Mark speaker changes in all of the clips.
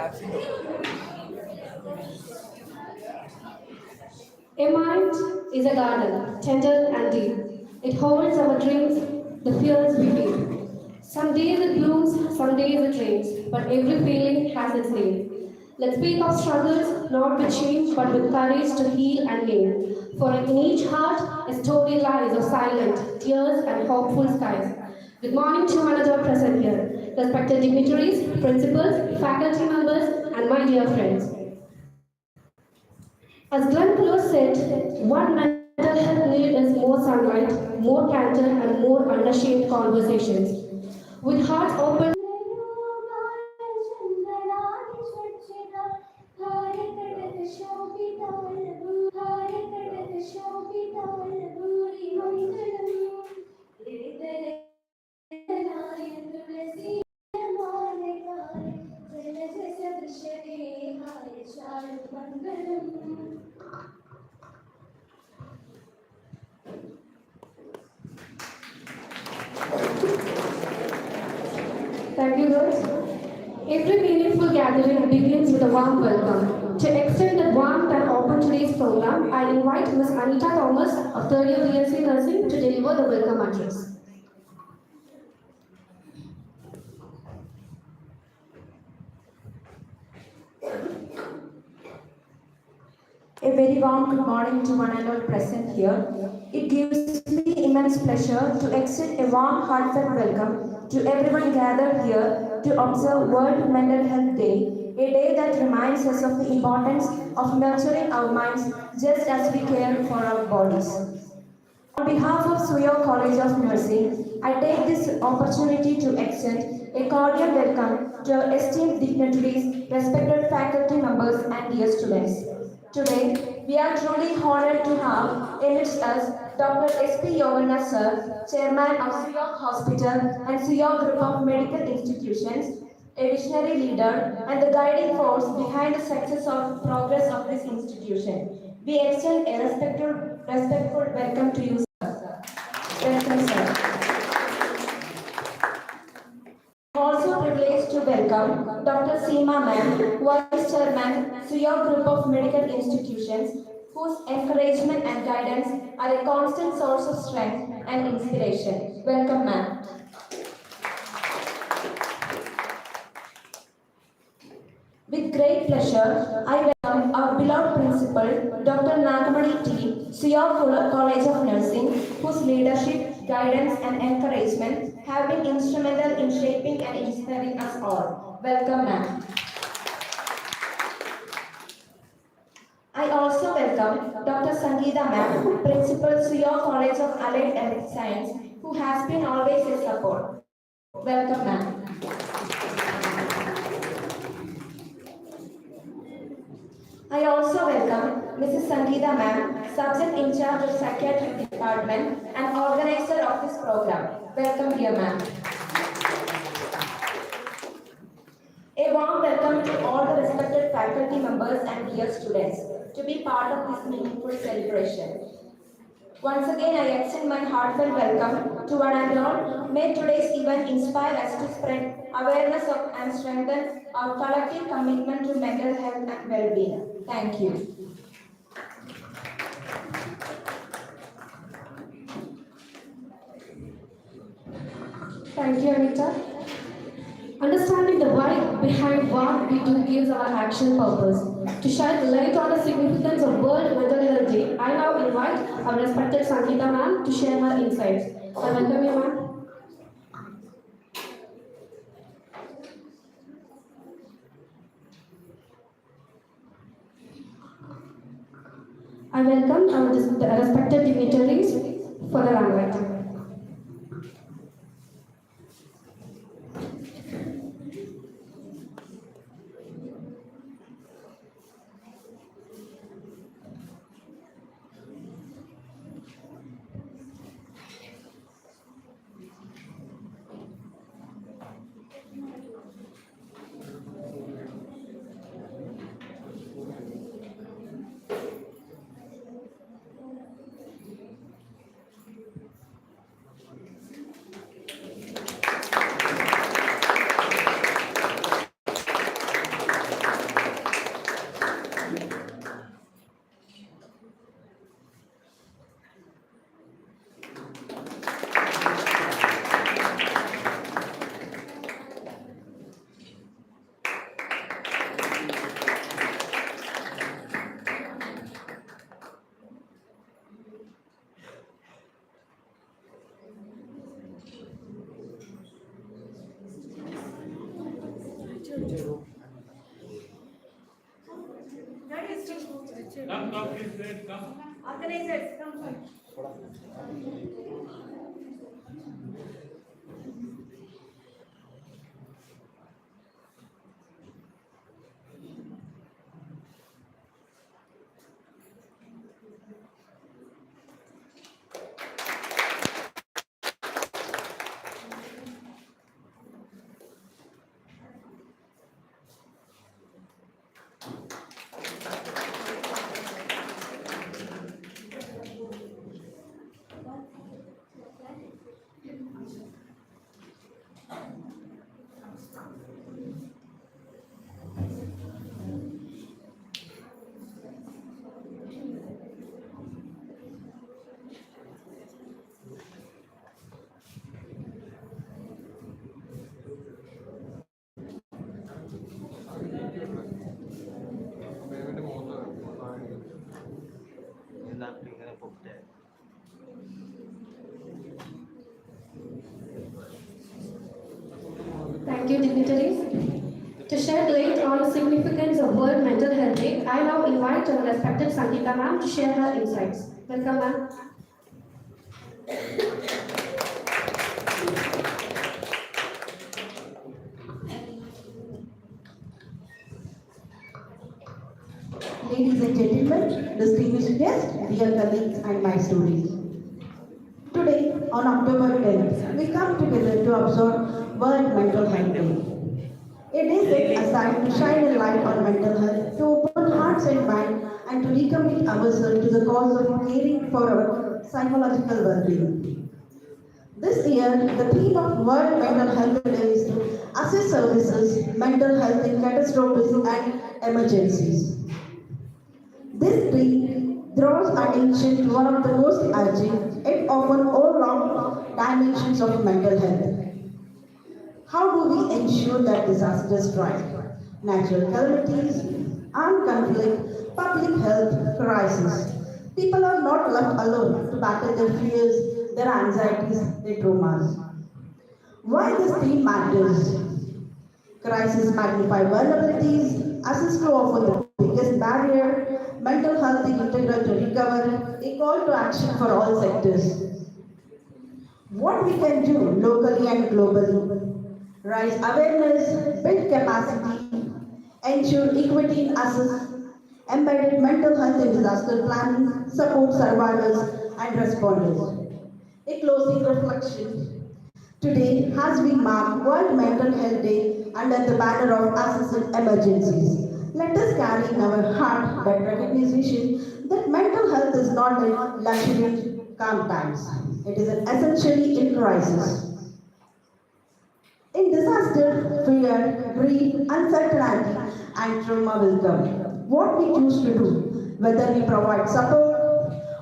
Speaker 1: A mind is a garden, tender and deep. It holds our dreams, the fears we feel. Some days it blooms, some days it rains, but every feeling has its name. Let's speak of struggles, not with shame, but with courage to heal and name. For in each heart, a story lies of silent tears and hopeful skies. Good morning to another present here, respected dignitaries, principals, faculty members, and my dear friends. As Glenn Close said, one mental health need is more sunlight, more candor, and more unashamed conversations. With hearts open, thank you girls. Every meaningful gathering begins with a warm welcome. To extend that warmth and open today's program, I invite Ms. Anita Thomas of 3rd year BSc Nursing to deliver the welcome address.
Speaker 2: A very warm good morning to one and all present here. It gives me immense pleasure to extend a warm, heartfelt welcome to everyone gathered here to observe World Mental Health Day, a day that reminds us of the importance of nurturing our minds just as we care for our bodies. On behalf of Suyo College of Nursing, I take this opportunity to extend a cordial welcome to our esteemed dignitaries, respected faculty members, and dear students. Today, we are truly honored to have amidst us Dr. S.P. Yogana Sir, Chairman of Suyo Hospital and Suyo Group of Medical Institutions, a visionary leader and the guiding force behind the success of progress of this institution. We extend a respectful welcome to you, sir. Welcome, sir. Also privileged to welcome Dr. Seema Ma'am, Vice Chairman, Suyo Group of Medical Institutions, whose encouragement and guidance are a constant source of strength and inspiration. Welcome, ma'am. With great pleasure, I welcome our beloved principal, Dr. Nagamani.T, Suyo College of Nursing, whose leadership, guidance, and encouragement have been instrumental in shaping and inspiring us all. Welcome, ma'am. I also welcome Dr. Sangeeta ma'am, Principal, Suyo College of Allied Health Science, who has been always a support. Welcome, ma'am. I also welcome Mrs. Sangeeta ma'am, Subject in charge of Psychiatry Department and organizer of this program. Welcome, dear ma'am. A warm welcome to all the respected faculty members and dear students to be part of this meaningful celebration. Once again, I extend my heartfelt welcome to one and all. May today's event inspire us to spread awareness of and strengthen our collective commitment to mental health and well-being. Thank you.
Speaker 1: Thank you, Anita. Understanding the why behind what we do gives our action purpose. To shine light on the significance of World Mental Health Day, I now invite our respected Sangeeta ma'am to share her insights. I welcome you, ma'am. I welcome our respected dignitaries for the limelight.
Speaker 3: Come, please, wait, come.
Speaker 2: Organizers, come.
Speaker 1: Thank you, dignitaries. To shed light on the significance of World Mental Health Day, I now invite our respected Sangeeta ma'am to share her insights. Welcome, ma'am.
Speaker 4: Ladies and gentlemen, distinguished guests, dear colleagues and my students. Today, on October 10th, we come together to observe World Mental Health Day. A day set aside to shine a light on mental health, to open hearts and minds, and to recommit ourselves to the cause of caring for our psychological well-being. This year, the theme of World Mental Health Day is to assess services, mental health in catastrophes and emergencies. This tree draws attention to one of the most urgent and often overlooked dimensions of mental health. How do we ensure that disasters strike? Natural calamities, armed conflict, public health crisis. People are not left alone to battle their fears, their anxieties, their traumas. Why this theme matters? Crises magnify vulnerabilities, assist to offer the biggest barrier, mental health is integral to recover, a call to action for all sectors. What we can do locally and globally: raise awareness, build capacity, ensure equity in access, embedded mental health in disaster planning, support survivors and responders. A closing reflection. Today has been marked World Mental Health Day under the banner of Assessing Emergencies. Let us carry in our heart that recognition that mental health is not a luxury in calm times. It is an essentially in crisis. In disaster, fear, grief, uncertainty, and trauma will come. What we choose to do, whether we provide support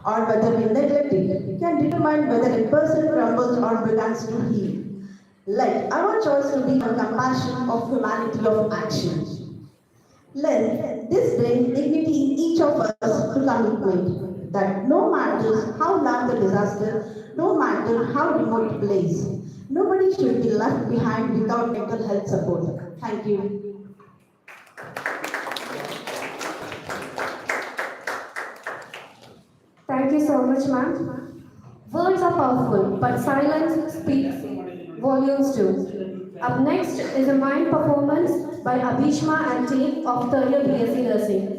Speaker 4: or whether we neglect it, can determine whether a person crumbles or begins to heal. Let our choice to be of compassion, of humanity, of action. Let this bring dignity in each of us to commitment that no matter how long the disaster, no matter how remote place, nobody should be left behind without mental health support. Thank you.
Speaker 1: Thank you so much, ma'am. Words are powerful, but silence speaks volumes too. Up next is a mind performance by Abhishma and team of third year BSc Nursing.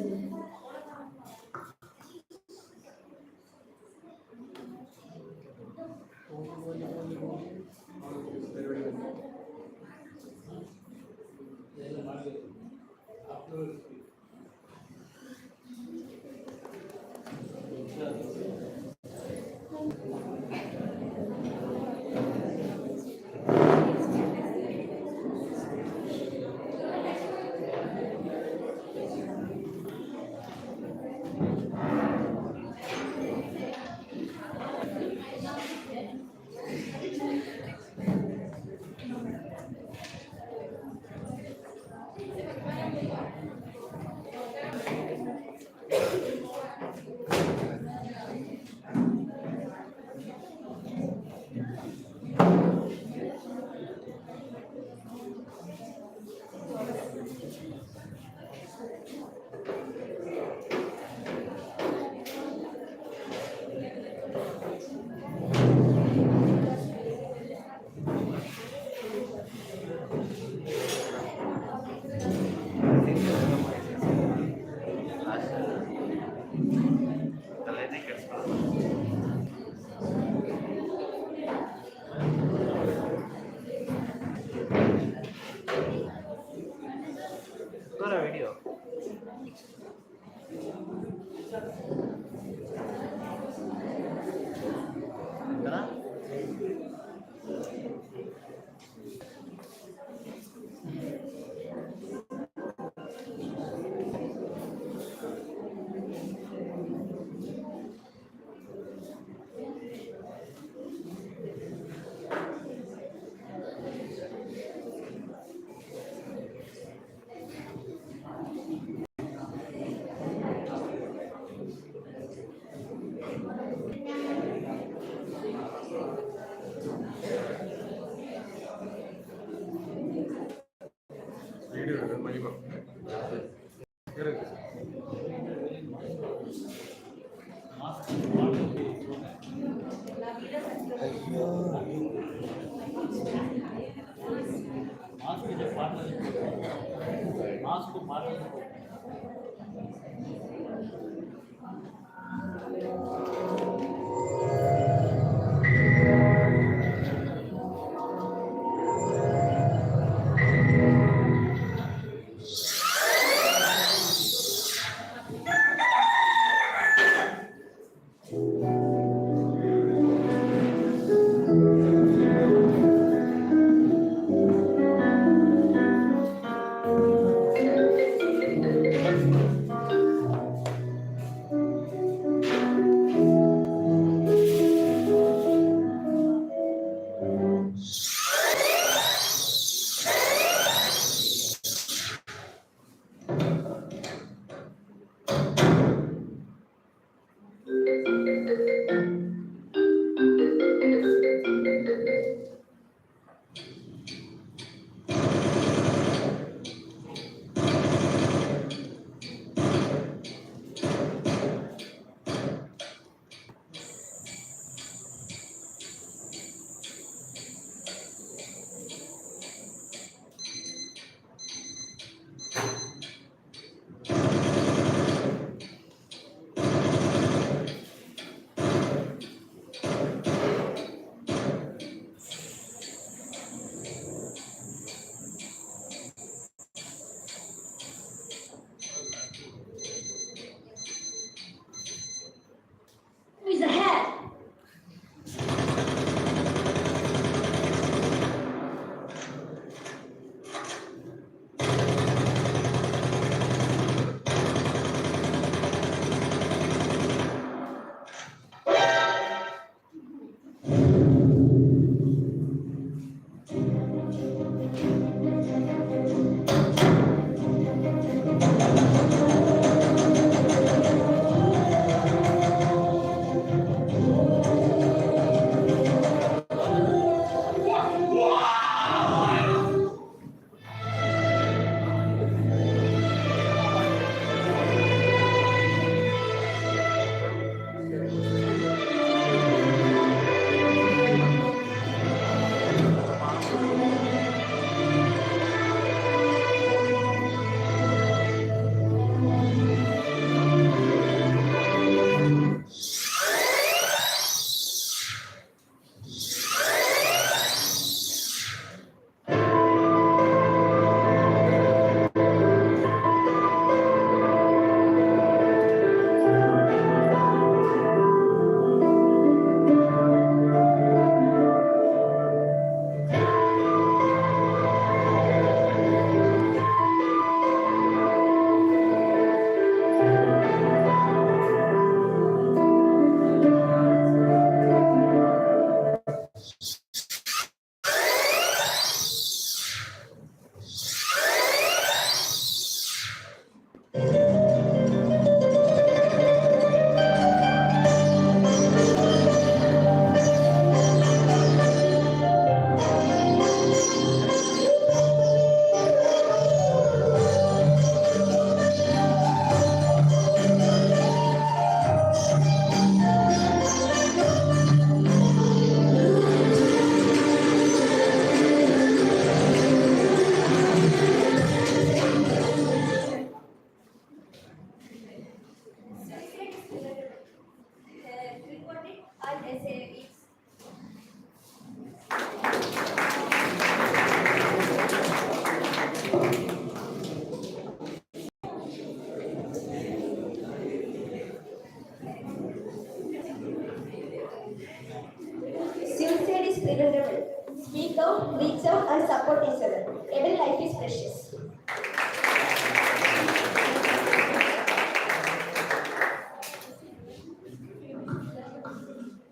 Speaker 5: video.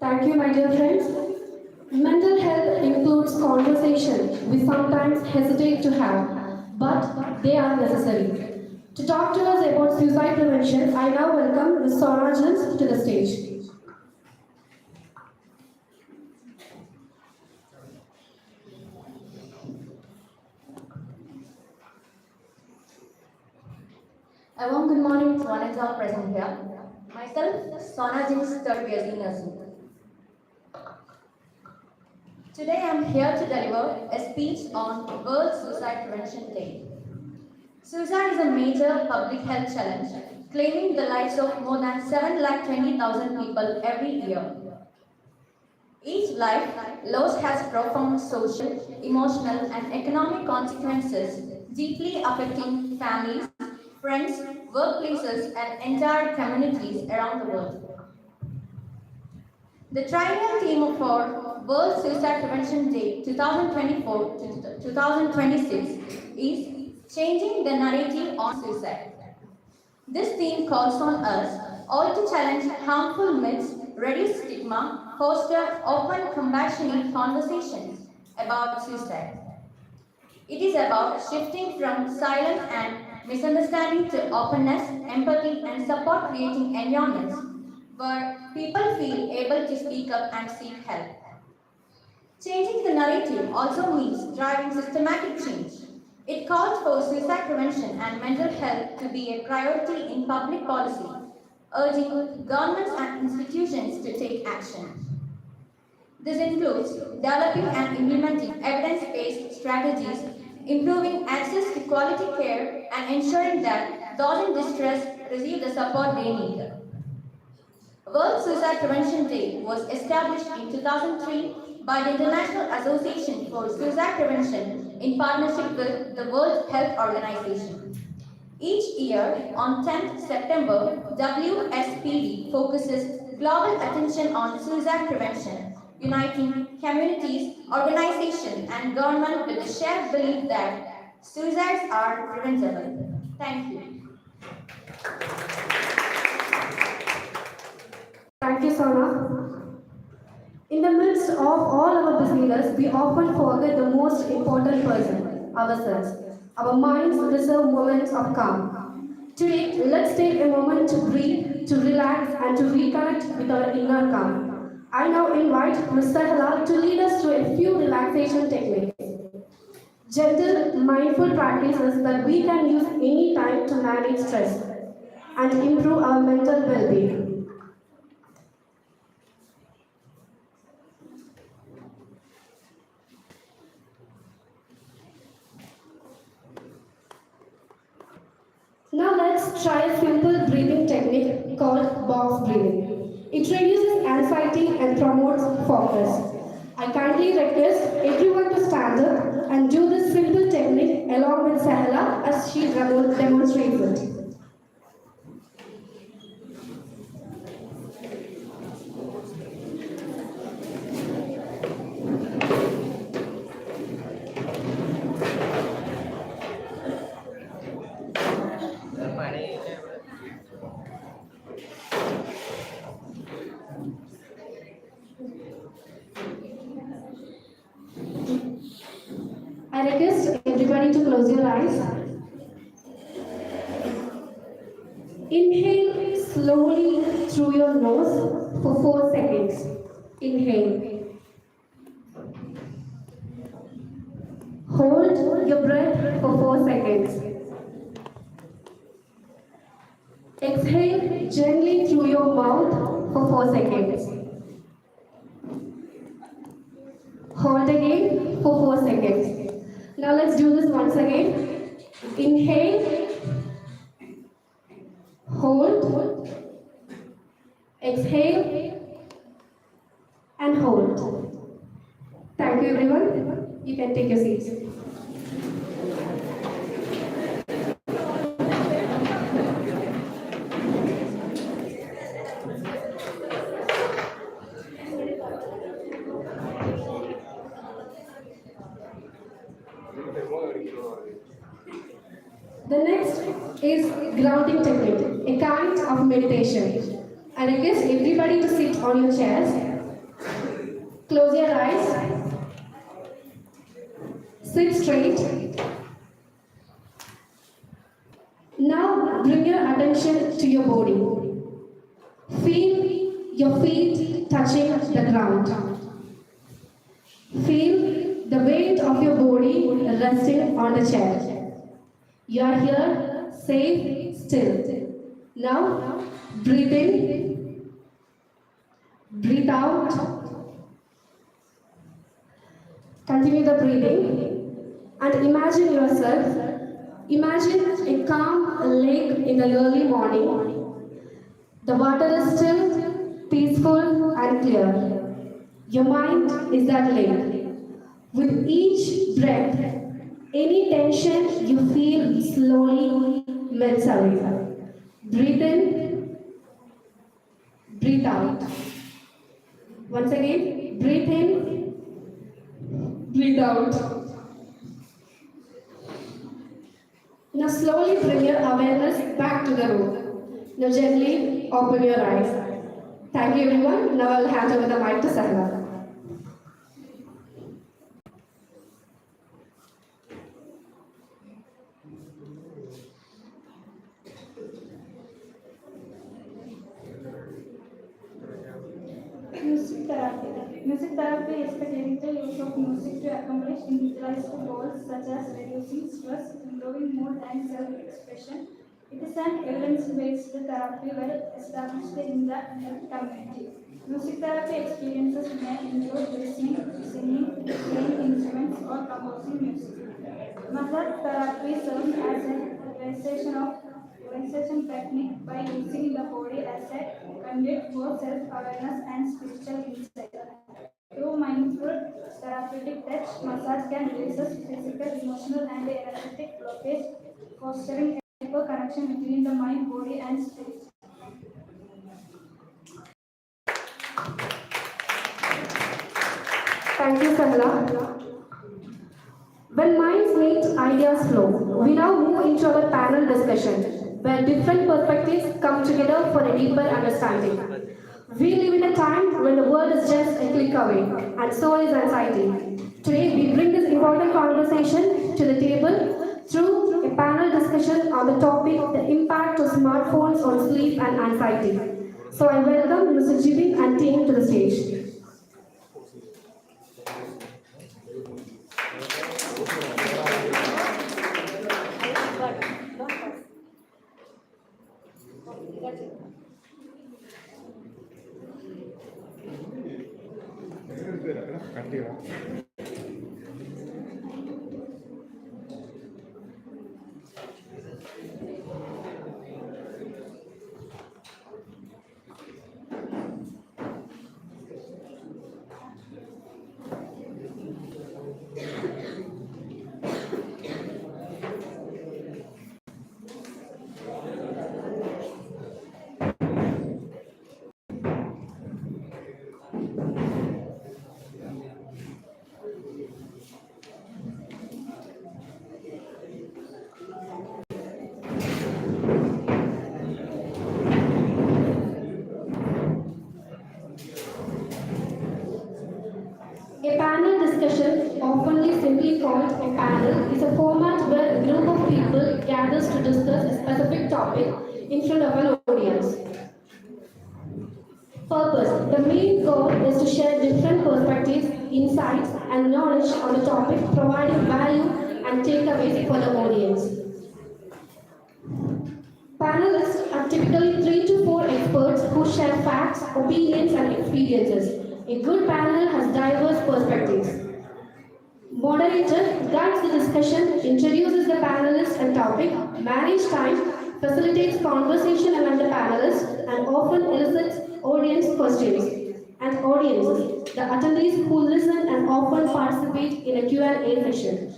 Speaker 1: Thank you, my dear friends. Mental health includes conversation we sometimes hesitate to have, but they are necessary. To talk to us about suicide prevention, I now welcome Ms. Swarajans to the stage.
Speaker 2: A warm good morning to one and all present here. Myself, Sona Jin's third BSc Nursing. Today I am here to deliver a speech on World Suicide Prevention Day. Suicide is a major public health challenge, claiming the lives of more than 720,000 people every year. Each life lost has profound social, emotional, and economic consequences, deeply affecting families, friends, workplaces, and entire communities around the world. The triennial theme for World Suicide Prevention Day 2024 to 2026 is Changing the Narrative on Suicide. This theme calls on us all to challenge harmful myths, reduce stigma, foster open, compassionate conversations about suicide. It is about shifting from silence and misunderstanding to openness, empathy, and support, creating environments where people feel able to speak up and seek help. Changing the narrative also means driving systematic change. It calls for suicide prevention and mental health to be a priority in public policy, urging governments and institutions to take action. This includes developing and implementing evidence-based strategies, improving access to quality care, and ensuring that those in distress receive the support they need. World Suicide Prevention Day was established in 2003 by the International Association for Suicide Prevention in partnership with the World Health Organization. Each year, on 10th September, WSPD focuses global attention on suicide prevention, uniting communities, organizations, and government with the shared belief that suicides are preventable. Thank you.
Speaker 1: Thank you, Sona. In the midst of all our busyness, we often forget the most important person, ourselves. Our minds deserve moments of calm. Today, let's take a moment to breathe, to relax, and to reconnect with our inner calm. I now invite Mr. Halal to lead us through a few relaxation techniques. Gentle, mindful practices that we can use anytime to manage stress and improve our mental well-being. Now let's try a simple breathing technique called box breathing. It reduces anxiety and promotes focus. I kindly request everyone to stand up and do this simple technique along with Sahela as she demonstrates it. I request everybody to close your eyes. Inhale slowly through your nose for 4 seconds. Inhale. Hold your breath for 4 seconds. Exhale gently through your mouth for 4 seconds. Hold again for 4 seconds. Now let's do this once again. Inhale, hold, exhale, and hold. Thank you everyone. You can take your seats. The next is grounding technique, a kind of meditation. I request everybody to sit on your chairs. Close your eyes. Sit straight. Now bring your attention to your body. Feel your feet touching the ground. Feel the weight of your body resting on the chair. You are here, safe, still. Now breathe in, breathe out. Continue the breathing and imagine yourself. Imagine a calm lake in the early morning. The water is still, peaceful, and clear. Your mind is that lake. With each breath, any tension you feel slowly melts away. Breathe in, breathe out. Once again, breathe in, breathe out. Now slowly bring your awareness back to the room. Now gently open your eyes. Thank you everyone. Now I'll hand over the mic to Sahla.
Speaker 5: Music therapy. Music therapy is the clinical use of music to accomplish individualized goals such as reducing stress, improving mood, and self-expression. It is an evidence-based therapy well established in the community. Music therapy experiences may include listening, singing, playing instruments, or composing music. Massage therapy serves as a relaxation technique by using the body as a conduit for self-awareness and spiritual insight. Through mindful therapeutic touch, massage can release physical, emotional, and energetic blockage, fostering a deeper connection between the mind, body, and spirit.
Speaker 1: Thank you, Sahla. When minds meet, ideas flow. We now move into our panel discussion, where different perspectives come together for a deeper understanding. We live in a time when the world is just a click away, and so is anxiety. Today, we bring this important conversation to the table through a panel discussion on the topic, the impact of smartphones on sleep and anxiety. So I welcome Mr. Jibin and team to the stage. A panel discussion, often simply called a panel, is a format where a group of people gathers to discuss a specific topic in front of an audience. Purpose. The main goal is to share different perspectives, insights, and knowledge on the topic, providing value and takeaways for the audience. Panelists are typically 3 to 4 experts who share facts, opinions, and experiences. A good panel has diverse perspectives. Moderator guides the discussion, introduces the panelists and topic, manages time, facilitates conversation among the panelists, and often elicits audience questions. And audiences, the attendees who listen and often participate in a Q&A session.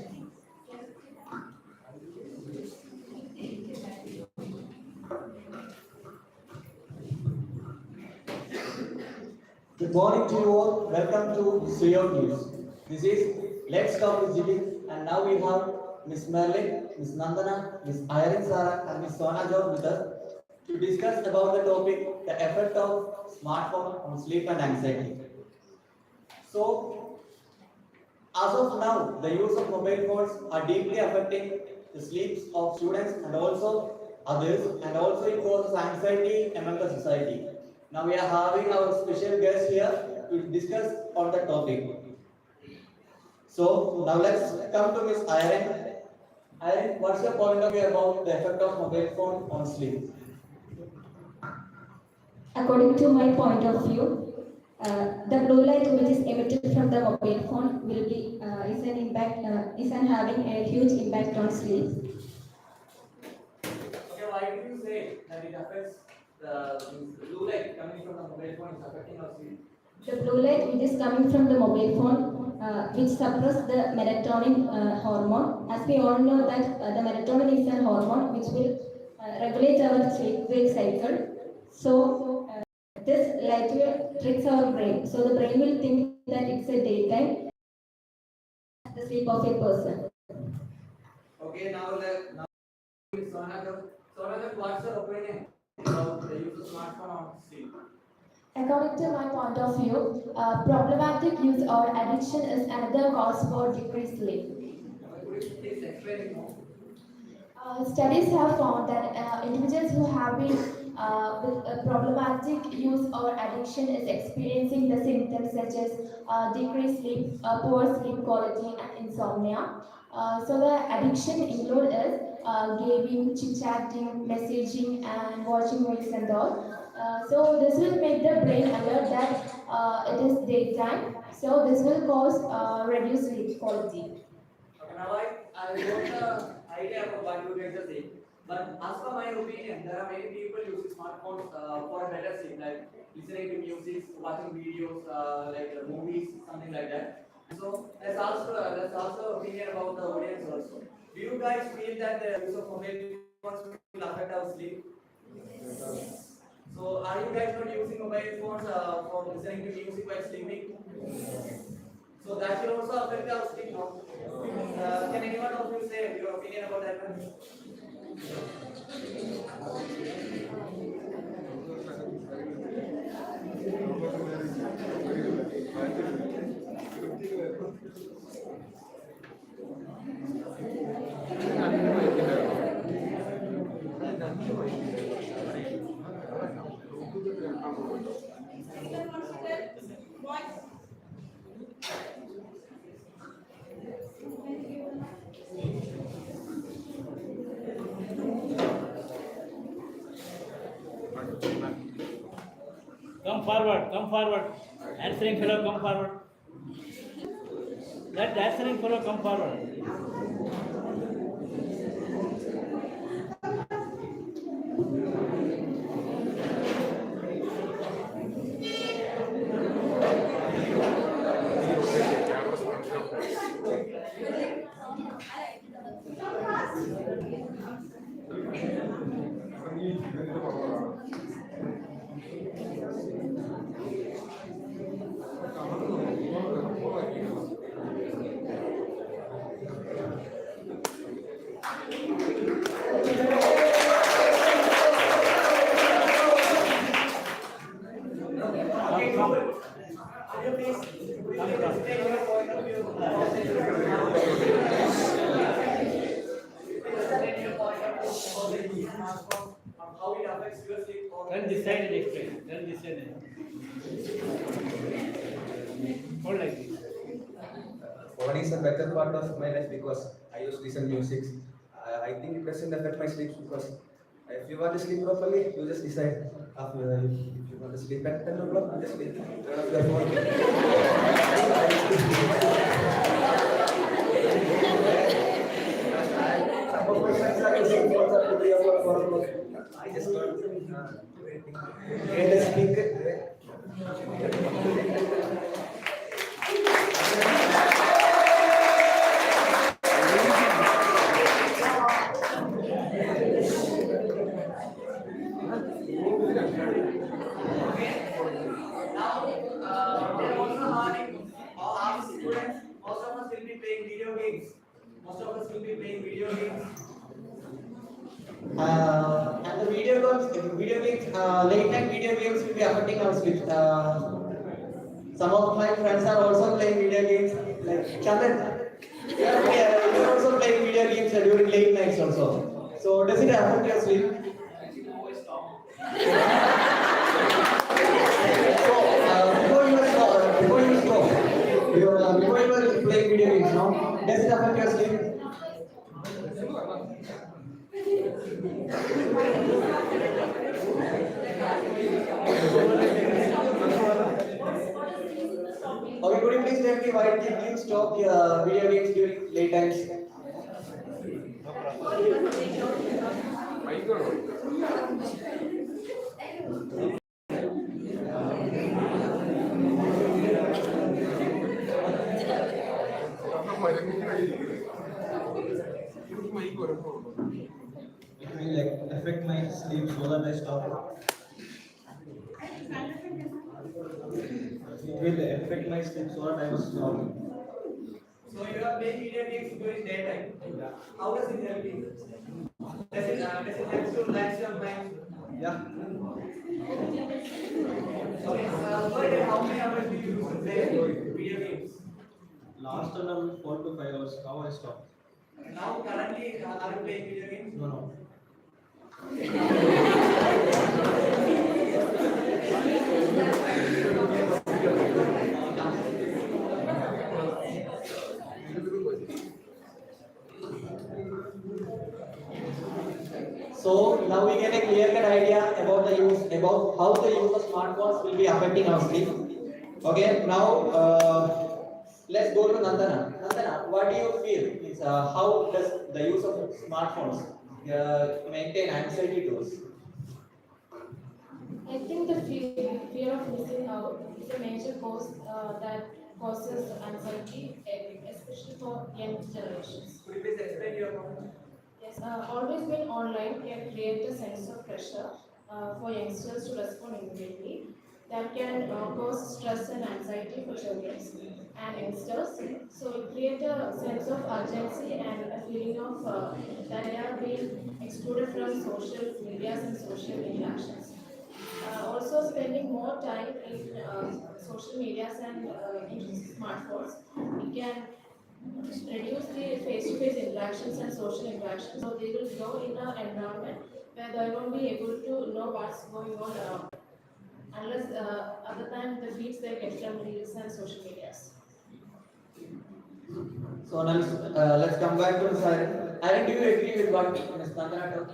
Speaker 6: Good morning to you all. Welcome to CEO News. This is Let's Talk with Jibin, and now we have Miss Merlin, Miss Nandana, Miss Irene Sara, and Miss Sona John with us to discuss about the topic, the effect of smartphone on sleep and anxiety. So, as of now, the use of mobile phones are deeply affecting the sleeps of students and also others, and also it causes anxiety among the society. Now we are having our special guest here to discuss on the topic. So now let's come to Miss Irene. Irene, what's your point of view about the effect of mobile phone on sleep?
Speaker 2: According to my point of view, the blue light which is emitted from the mobile phone will be is an having a huge impact on sleep.
Speaker 6: Okay, why do you say that it affects the blue light coming from the mobile phone is affecting our sleep?
Speaker 2: The blue light which is coming from the mobile phone, which suppress the melatonin hormone. As we all know that the melatonin is a hormone which will regulate our sleep wake cycle. So this light will tricks our brain. So the brain will think that it's a daytime, the sleep of a person.
Speaker 6: Okay, now Sonagar, what's your opinion about the use of smartphone on sleep?
Speaker 1: According to my point of view, problematic use or addiction is another cause for decreased sleep.
Speaker 6: Could you please explain it more?
Speaker 1: Studies have found that individuals who have been with a problematic use or addiction is experiencing the symptoms such as decreased sleep, poor sleep quality, and insomnia. So the addiction include is gaming, chit-chatting, messaging, and watching movies and all. So this will make the brain alert that it is daytime. So this will cause reduced sleep quality.
Speaker 6: Okay, now I got the idea about what you guys are saying. But as per my opinion, there are many people using smartphones for a better sleep, like listening to music, watching videos, like movies, something like that. So that's also opinion about the audience also. Do you guys feel that the use of mobile phones will affect our sleep? So are you guys not using mobile phones for listening to music while sleeping? So that will also affect our sleep, no? Can anyone of you say your opinion about that one?
Speaker 3: Come forward, come forward. Answering fellow, come forward. That answering fellow, come forward.
Speaker 6: Okay, cool. Could you please explain your point of view? Explain your point of view about the smartphone, how it affects your sleep or
Speaker 3: Then this side and explain. Then this side. Hold like this.
Speaker 7: Phone is a better part of my life because I used to listen music. I think it doesn't affect my sleep because if you want to sleep properly, you just decide after if you want to sleep at 10 o'clock, you just sleep. Turn off your phone. Some of my friends are using phones up to 3 o'clock, 4 o'clock. I just don't. Get a speaker.
Speaker 6: now they are also having all our students, most of us will be playing video games. Most of us will be playing video games. And the video games, late night video games will be affecting our sleep. Some of my friends are also playing video games. Like Chandan, you're also playing video games during late nights also. So does it affect your sleep? So before you were playing video games, no? Does it affect your sleep? Okay, could you please tell me why did you stop video games during late times?
Speaker 8: It will like affect my sleep so that I stop. It will affect my sleep so that I will stop.
Speaker 6: So you are playing video games during daytime. How does it help you? Does it help to relax your mind?
Speaker 8: Yeah.
Speaker 6: Okay, per day, how many hours do you use to play video games?
Speaker 8: Last around 4 to 5 hours. Now I stop.
Speaker 6: Now currently, are you playing video games?
Speaker 8: No, no.
Speaker 6: So now we get a clear-cut idea about how the use of smartphones will be affecting our sleep. Okay, now let's go to Nandana. Nandana, what do you feel? How does the use of smartphones maintain anxiety to us?
Speaker 1: I think the fear of missing out is a major cause that causes anxiety, especially for young generations.
Speaker 6: Could you please explain your point?
Speaker 1: Yes, always being online can create a sense of pressure for youngsters to respond immediately. That can cause stress and anxiety for children and youngsters. So it creates a sense of urgency and a feeling of that they are being excluded from social medias and social interactions. Also, spending more time in social medias and in smartphones, it can reduce the face-to-face interactions and social interactions. So they will grow in an environment where they won't be able to know what's going on unless other than the feeds they get from reels and social medias.
Speaker 6: So now let's come back to Siren. Aaron, do you agree with what Ms. Nandana told?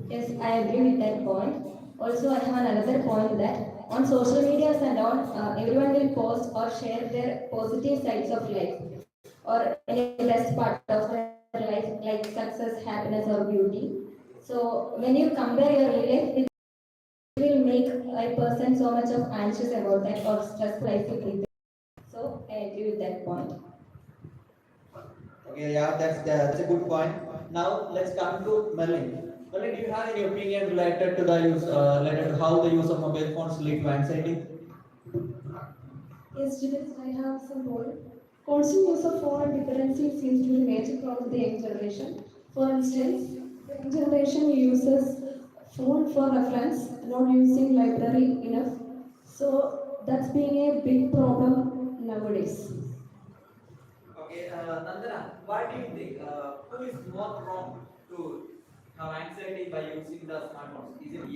Speaker 2: Yes, I agree with that point. Also, I have another point that on social medias and all, everyone will post or share their positive sides of life or any best part of their life, like success, happiness, or beauty. So, when you compare your life, it will make a person so much of anxious about that or stressful life will be there. So, I agree with that point.
Speaker 6: Okay, yeah, that's a good point. Now let's come to Merlin. Merlin, do you have any opinion related to related to how the use of mobile phones lead to anxiety?
Speaker 1: Yes, students, I have some point. Constant use of phone and dependency seems to be a major problem of the young generation. For instance, the young generation uses phone for reference, not using library enough. So that's being a big problem nowadays.
Speaker 6: Okay, Nandana, what do you think? Who is more prone to have anxiety by using the smartphones? Is it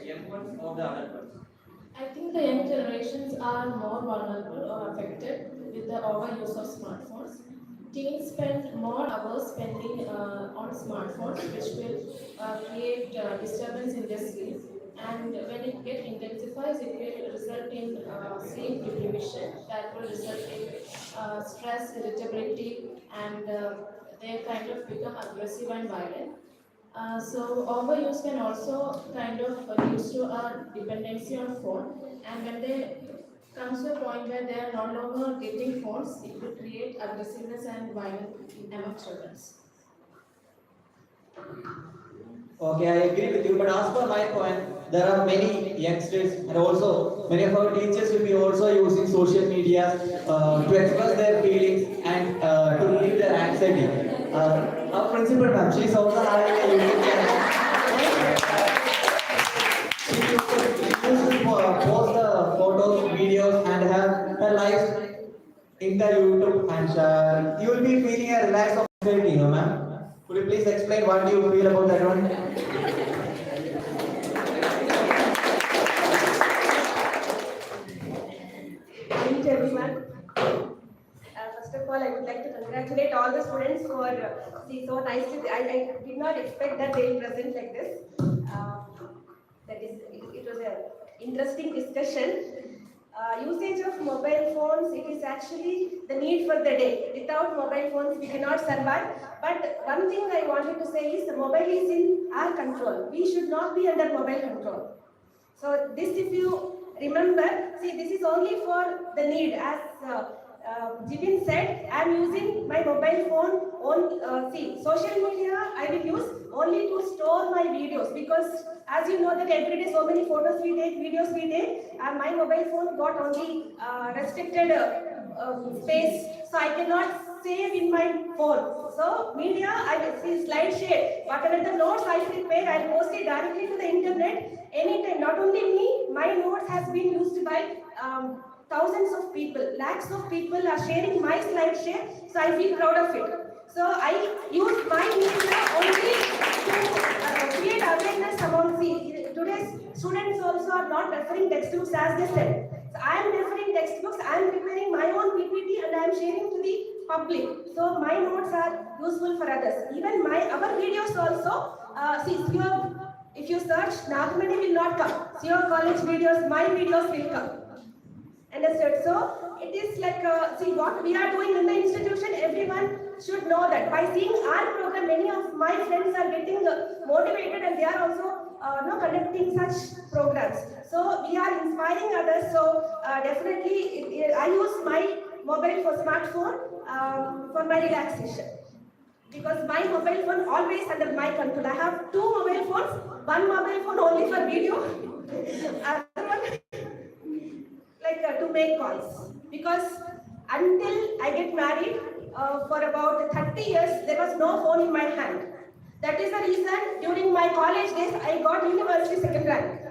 Speaker 6: young ones or the adult ones?
Speaker 1: I think the young generations are more vulnerable or affected with the overuse of smartphones. Teens spend more hours spending on smartphones, which will create disturbance in their sleep. And when it gets intensifies, it will result in sleep deprivation. That will result in stress, irritability, and they kind of become aggressive and violent. So overuse can also kind of lead to a dependency on phone, and when they comes to a point where they are no longer getting phones, it will create aggressiveness and violence among children.
Speaker 6: Okay, I agree with you, but as per my point, there are many youngsters and also many of our teachers will be also using social media to express their feelings and to relieve their anxiety. Our principal ma'am, she is also having a YouTube channel. She used to post the photos, videos in the YouTube, and you will be feeling a relax of anxiety, ma'am. Could you please explain what do you feel about that one?
Speaker 9: Morning to everyone. First of all, I would like to congratulate all the students for so nice. I did not expect that they will present like this. It was an interesting discussion. Usage of mobile phones, it is actually the need for the day. Without mobile phones, we cannot survive. But one thing I wanted to say is the mobile is in our control. We should not be under mobile control. So this, if you remember, see, this is only for the need. As Jibin said, I am using my mobile phone on, social media I will use only to store my videos, because as you know that every day so many photos we take, videos we take, and my mobile phone got only restricted space, so I cannot save in my phone. So media, I will see slide share, whatever the notes I prepare, I will post it directly to the internet anytime. Not only me, my notes has been used by thousands of people, lakhs of people are sharing my slide share, so I feel proud of it. So I use my media only to create awareness among today's students also are not referring textbooks as they said. So I am referring textbooks, I am preparing my own PPT and I am sharing to the public. So my notes are useful for others. Even our videos also, if you search, Nagamani will not come. Your college videos, my videos will come. Understood? So it is like, what we are doing in the institution, everyone should know that. By seeing our program, many of my friends are getting motivated and they are also conducting such programs. So we are inspiring others. So definitely, I use my mobile for smartphone for my relaxation. Because my mobile phone always under my control. I have two mobile phones, one mobile phone only for video, other one to make calls. Because until I get married, for about 30 years, there was no phone in my hand. That is the reason during my college days, I got university second rank.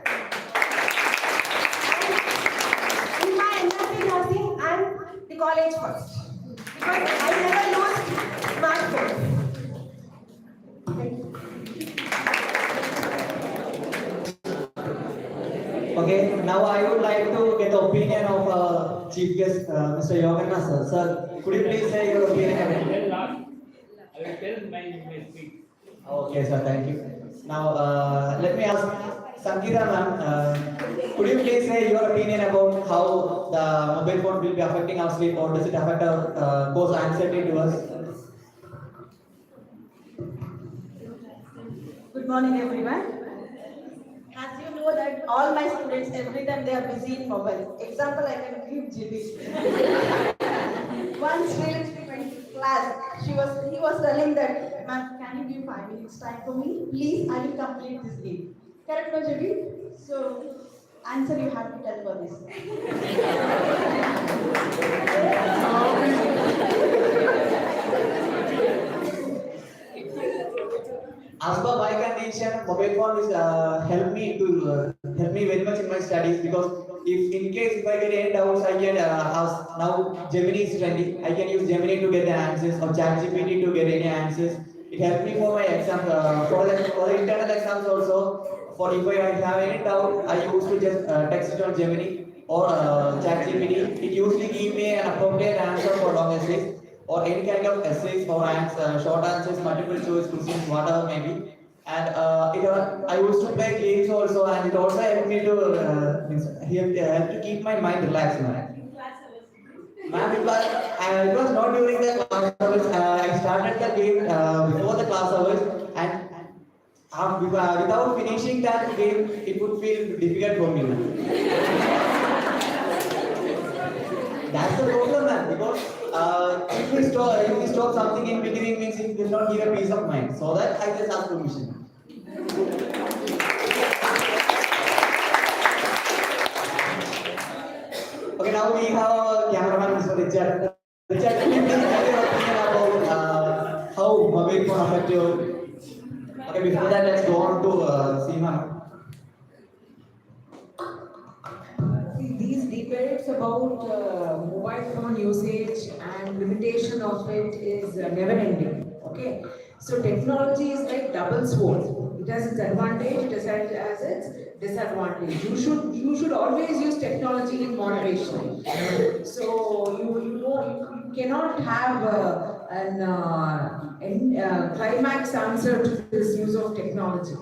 Speaker 9: And in my MSc nursing, I am the college first. Because I never used smartphone.
Speaker 6: Okay, now I would like to get the opinion of Chief Guest, Mr. Yoganna sir. Sir, could you please say your opinion?
Speaker 3: I will tell my speech.
Speaker 6: Okay, sir, thank you. Now, let me ask Sangeeta ma'am, could you please say your opinion about how the mobile phone will be affecting our sleep, or does it affect our cause anxiety to us?
Speaker 4: Good morning, everyone. As you know that all my students, every time they are busy in mobile. Example, I can give GB. Once Sri went to class, he was telling that, ma'am, can you give 5 minutes time for me? Please, I will complete this game. Correct, no, GB? So, answer you have to tell for this.
Speaker 6: As per my condition, mobile phone is help me very much in my studies, because if I get any doubts, I can ask. Now Gemini is trending. I can use Gemini to get the answers, or ChatGPT to get any answers. It helped me for my exam, for the internal exams also. For if I have any doubt, I used to just text it on Gemini or ChatGPT. It usually give me an appropriate answer for long essays, or any kind of essays or short answers, multiple choice questions, whatever maybe. And I used to play games also, and it also helped me to help to keep my mind relaxed, man. Ma'am, it was not during the class hours. I started the game before the class hours, and without finishing that game, it would feel difficult for me, ma'am. That's the problem, man. Because if we stop something in beginning, means it will not give a peace of mind. So that I just ask permission. Okay, now we have our cameraman, Mr. Richard. Richard, can you please tell your opinion about how mobile phone affect you? Okay, before that, let's go on to Seema.
Speaker 4: See, these
Speaker 10: debates about mobile phone usage and limitation of it is never ending. Okay, so technology is like double sword. It has its advantage, it has its disadvantage. You should always use technology in moderation. So you cannot have climax answer to this use of technology.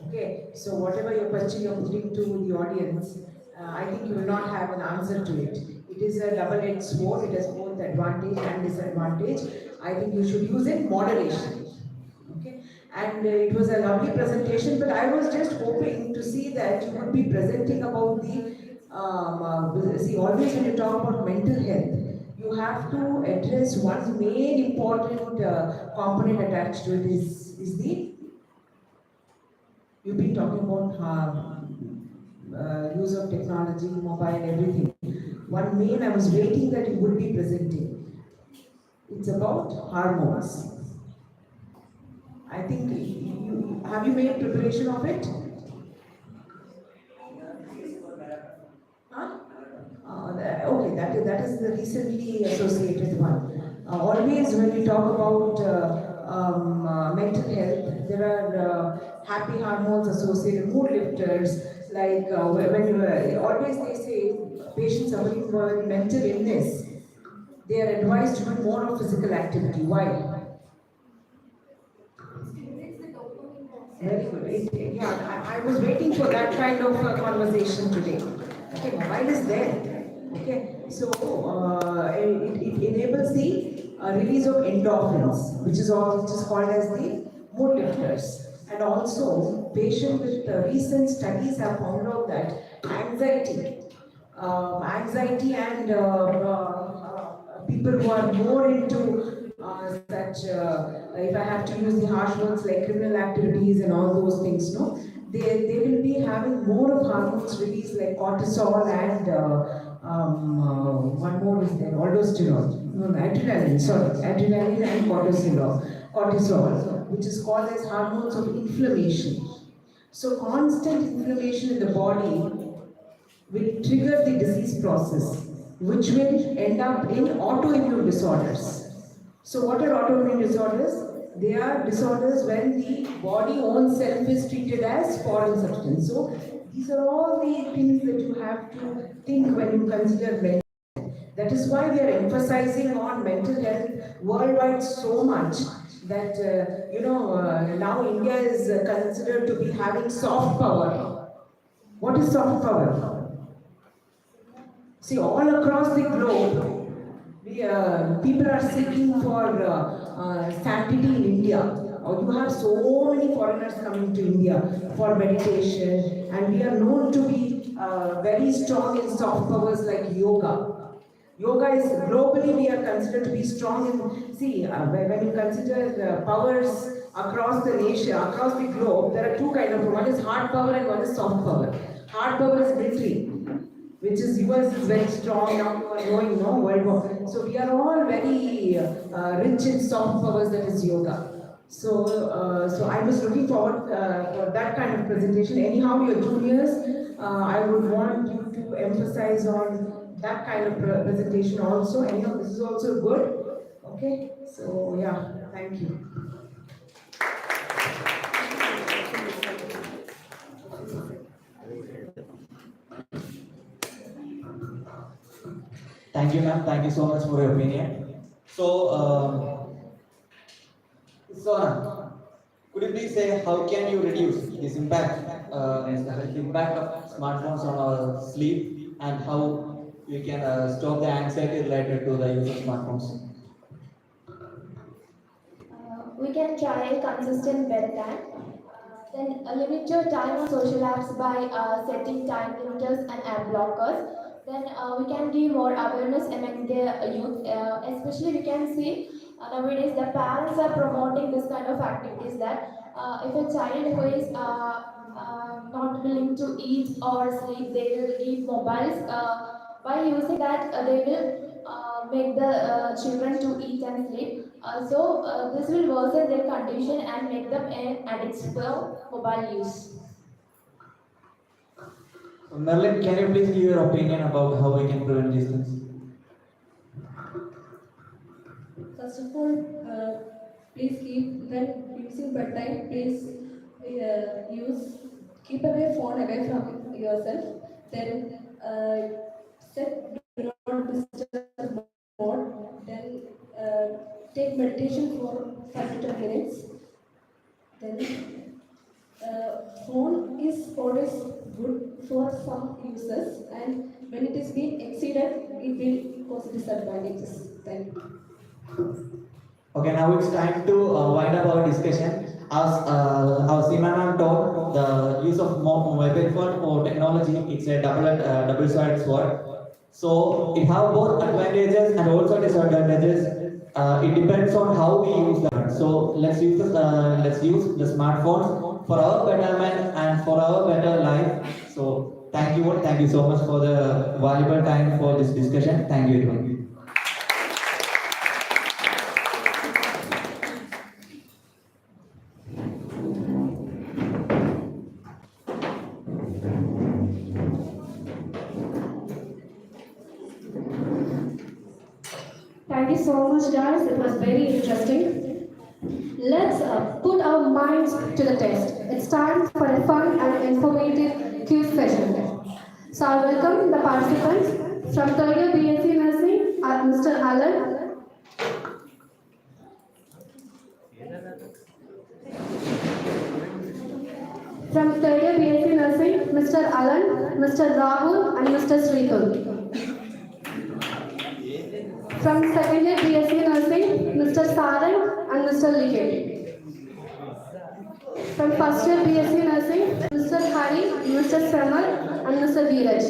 Speaker 10: Okay, so whatever your question you're putting to the audience, I think you will not have an answer to it. It is a double-edged sword. It has both advantage and disadvantage. I think you should use it moderation. Okay, and it was a lovely presentation. But I was just hoping to see that you would be presenting about the see, always when you talk about mental health, you have to address one main important component attached to it is the you've been talking about use of technology, mobile, everything. One main I was waiting that you would be presenting. It's about hormones. I think have you made preparation of it? Huh? Okay, that is the recently associated one. Always when we talk about mental health, there are happy hormones associated, mood lifters, like when you always they say patients suffering from mental illness, they are advised to do more of physical activity. Why? Very good. Yeah, I was waiting for that kind of conversation today. Okay, mobile is there. Okay, so it enables the release of endorphins, which is called as the mood lifters. And also, patients with recent studies have found out that anxiety and people who are more into such, if I have to use the harsh words like criminal activities and all those things, no, they will be having more of hormones released like cortisol and one more is there, aldosterone, no, adrenaline and cortisol, which is called as hormones of inflammation. So constant inflammation in the body will trigger the disease process, which will end up in autoimmune disorders. So what are autoimmune disorders? They are disorders when the body own self is treated as foreign substance. So these are all the things that you have to think when you consider mental health. That is why we are emphasizing on mental health worldwide so much that now India is considered to be having soft power. What is soft power? See, all across the globe, people are seeking for sanctity in India. You have so many foreigners coming to India for meditation, and we are known to be very strong in soft powers like yoga. Yoga is globally we are considered to be strong in. See, when you consider powers across the nation, across the globe, there are two kinds of. One is hard power and one is soft power. Hard power is military, which is US is very strong now. You are knowing, no, World War. So we are all very rich in soft powers. That is yoga. So I was looking forward for that kind of presentation. Anyhow, your juniors, I would want you to emphasize on that kind of presentation also. Anyhow, this is also good. Okay. So yeah, thank you.
Speaker 6: Thank you, ma'am. Thank you so much for your opinion. So, could you please say how can you reduce this impact of smartphones on our sleep, and how we can stop the anxiety related to the use of smartphones?
Speaker 1: We can try a consistent bedtime. Then limit your time on social apps by setting time limiters and app blockers. Then we can give more awareness among the youth. Especially we can see nowadays the parents are promoting this kind of activities that if a child who is not willing to eat or sleep, they will give mobiles. By using that, they will make the children to eat and sleep. So this will worsen their condition and make them an addict for mobile use.
Speaker 6: Merlin, can you please give your opinion about how we can prevent these things?
Speaker 1: First of all, please keep when using bedtime. Please keep away phone away from yourself. Then set do not disturb mode. Then take meditation for 5 to 10 minutes. Then phone is always good for some users, and when it is being exceeded, it will cause disadvantages. Thank you.
Speaker 6: Okay, now it's time to wind up our discussion. As our Seema ma'am told, the use of mobile phone or technology, it's a double-sided sword. So it have both advantages and also disadvantages. It depends on how we use them. So let's use the smartphones for our betterment and for our better life. So thank you so much for the valuable time for this discussion. Thank you everyone.
Speaker 1: Thank you so much, guys. It was very interesting. Let's put our minds to the test. It's time for a fun and informative quiz session. So I welcome the participants from third year BSc Nursing, Mr. Alan. From third year BSc Nursing, Mr. Alan, Mr. Rahul, and Mr. Srikul. From second year BSc Nursing, Mr. Sarang and Mr. Liket. From first year BSc Nursing, Mr. Hari, Mr. Samal and Mr. Veeraj.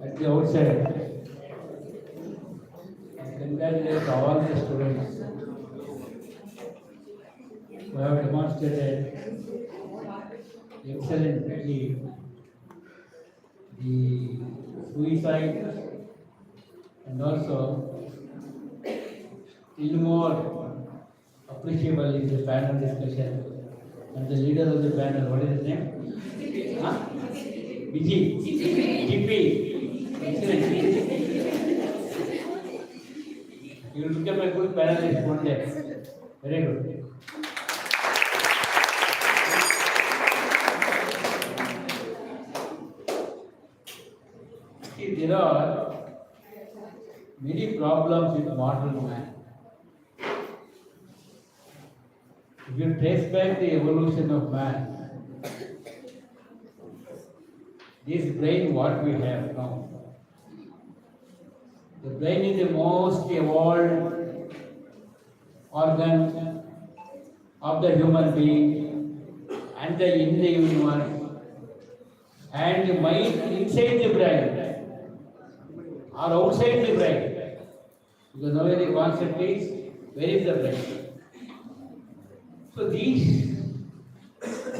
Speaker 3: At the outset, I congratulate all the students who have demonstrated excellently the suicide and also still more appreciable is the panel discussion and the leader of the panel, what is his name? Huh? Vijay, GP. Excellent. You will become a good panelist one day. Very good. See, there are many problems with modern man. If you trace back the evolution of man, this brain what we have now, the brain is the most evolved organ of the human being and in the universe, and the mind inside the brain or outside the brain. Because now the concept is, where is the brain? So these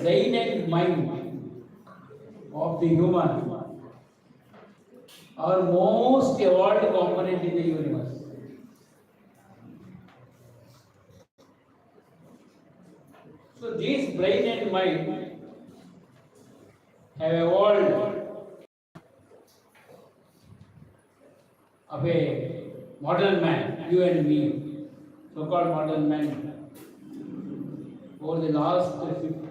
Speaker 3: brain and mind of the human are most evolved component in the universe. So these brain and mind have evolved of a modern man, you and me, so-called modern man, over the last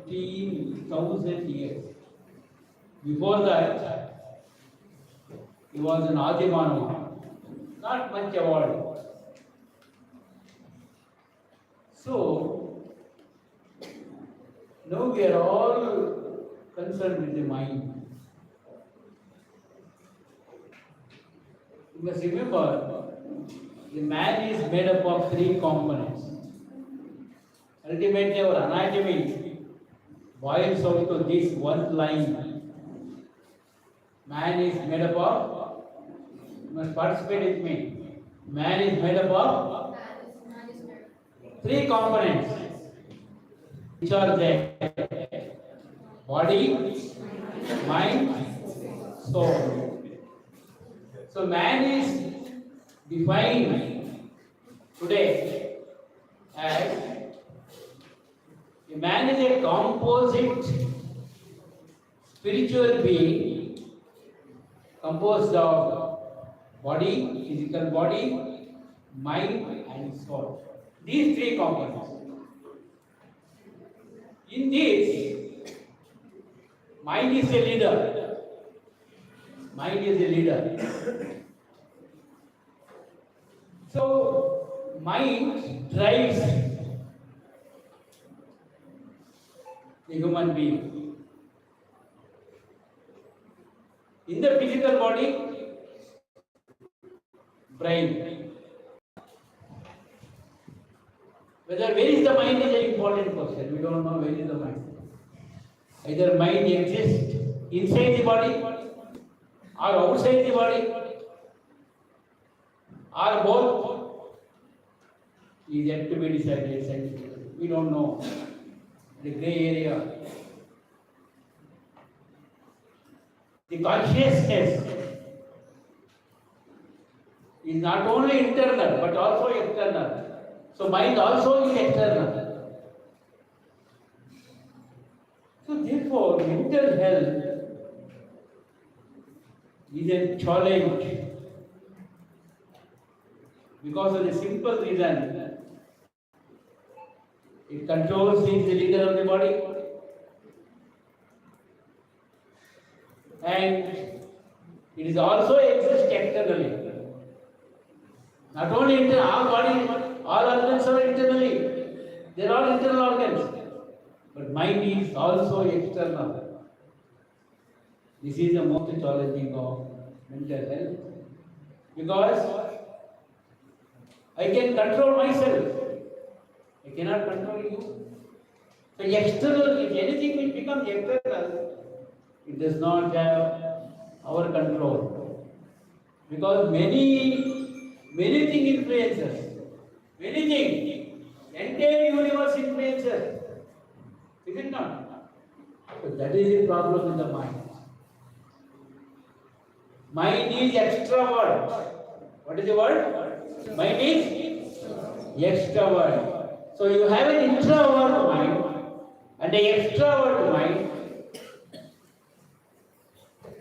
Speaker 3: 15,000 years. Before that, he was an Adimanava, not much evolved. So, now we are all concerned with the mind. You must remember, the man is made up of three components. Ultimately, our anatomy boils out to this one line. Man is made up of, you must participate with me. Man is made up of three components, which are there: body, mind, soul. So man is defined today as a man is a composite spiritual being composed of body, physical body, mind and soul. These three components. In this, mind is a leader. Mind is a leader. So, mind drives the human being. In the physical body, brain. Where is the mind is an important question. We don't know where is the mind. Either mind exists inside the body or outside the body or both is yet to be decided scientifically. We don't know. The gray area. The consciousness is not only internal but also external. So mind also is external. So therefore, mental health is a challenge because of the simple reason it controls the leader of the body and it is also exists externally. Not only internal, all body, all organs are internally. They are all internal organs. But mind is also external. This is the most challenging of mental health. Because I can control myself. I cannot control you. So external, if anything will become external, it does not have our control. Because many things influence us. Many things. Entire universe influences. Is it not? So that is the problem in the mind. Mind is extrovert. What is the word? Mind is extrovert. So you have an introvert mind and an extrovert mind.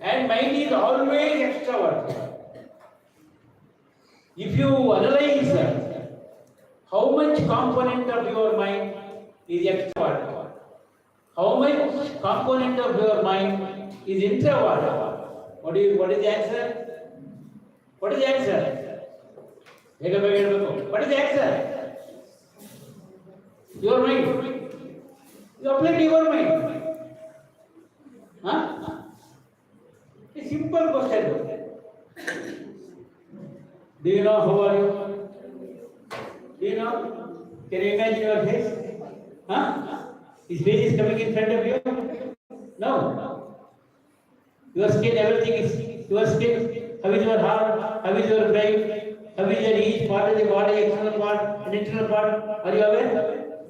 Speaker 3: And mind is always extrovert. If you analyze how much component of your mind is extrovert, how much component of your mind is introvert, what is the answer? What is the answer? What is the answer? Your mind. You apply to your mind. Huh? A simple question. Do you know who are you? Do you know? Can you imagine your face? Huh? His face is coming in front of you? No. Your skin, everything is your skin. How is your heart? How is your brain? How is your each part of the body, external part and internal part? Are you aware?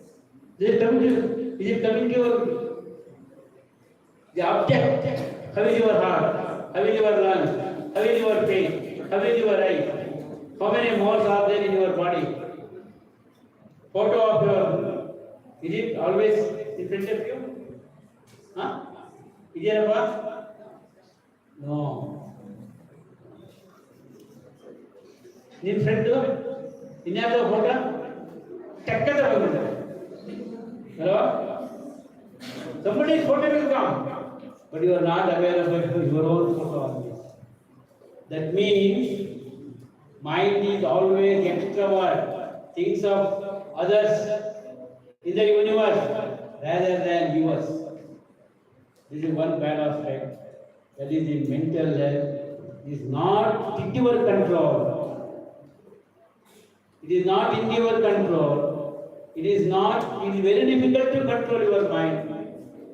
Speaker 3: Is it coming to you? Is it coming to your the object? How is your heart? How is your lungs? How is your face? How is your eyes? How many moles are there in your body? Photo of your, is it always in front of you? Huh? Is there a path? No. In front of, in your photo? Takkata photo. Hello? Somebody's photo will come, but you are not aware of your own photo always. That means mind is always extrovert, thinks of others in the universe rather than yours. This is one bad aspect. That is the mental health is not in your control. It is not in your control. It is very difficult to control your mind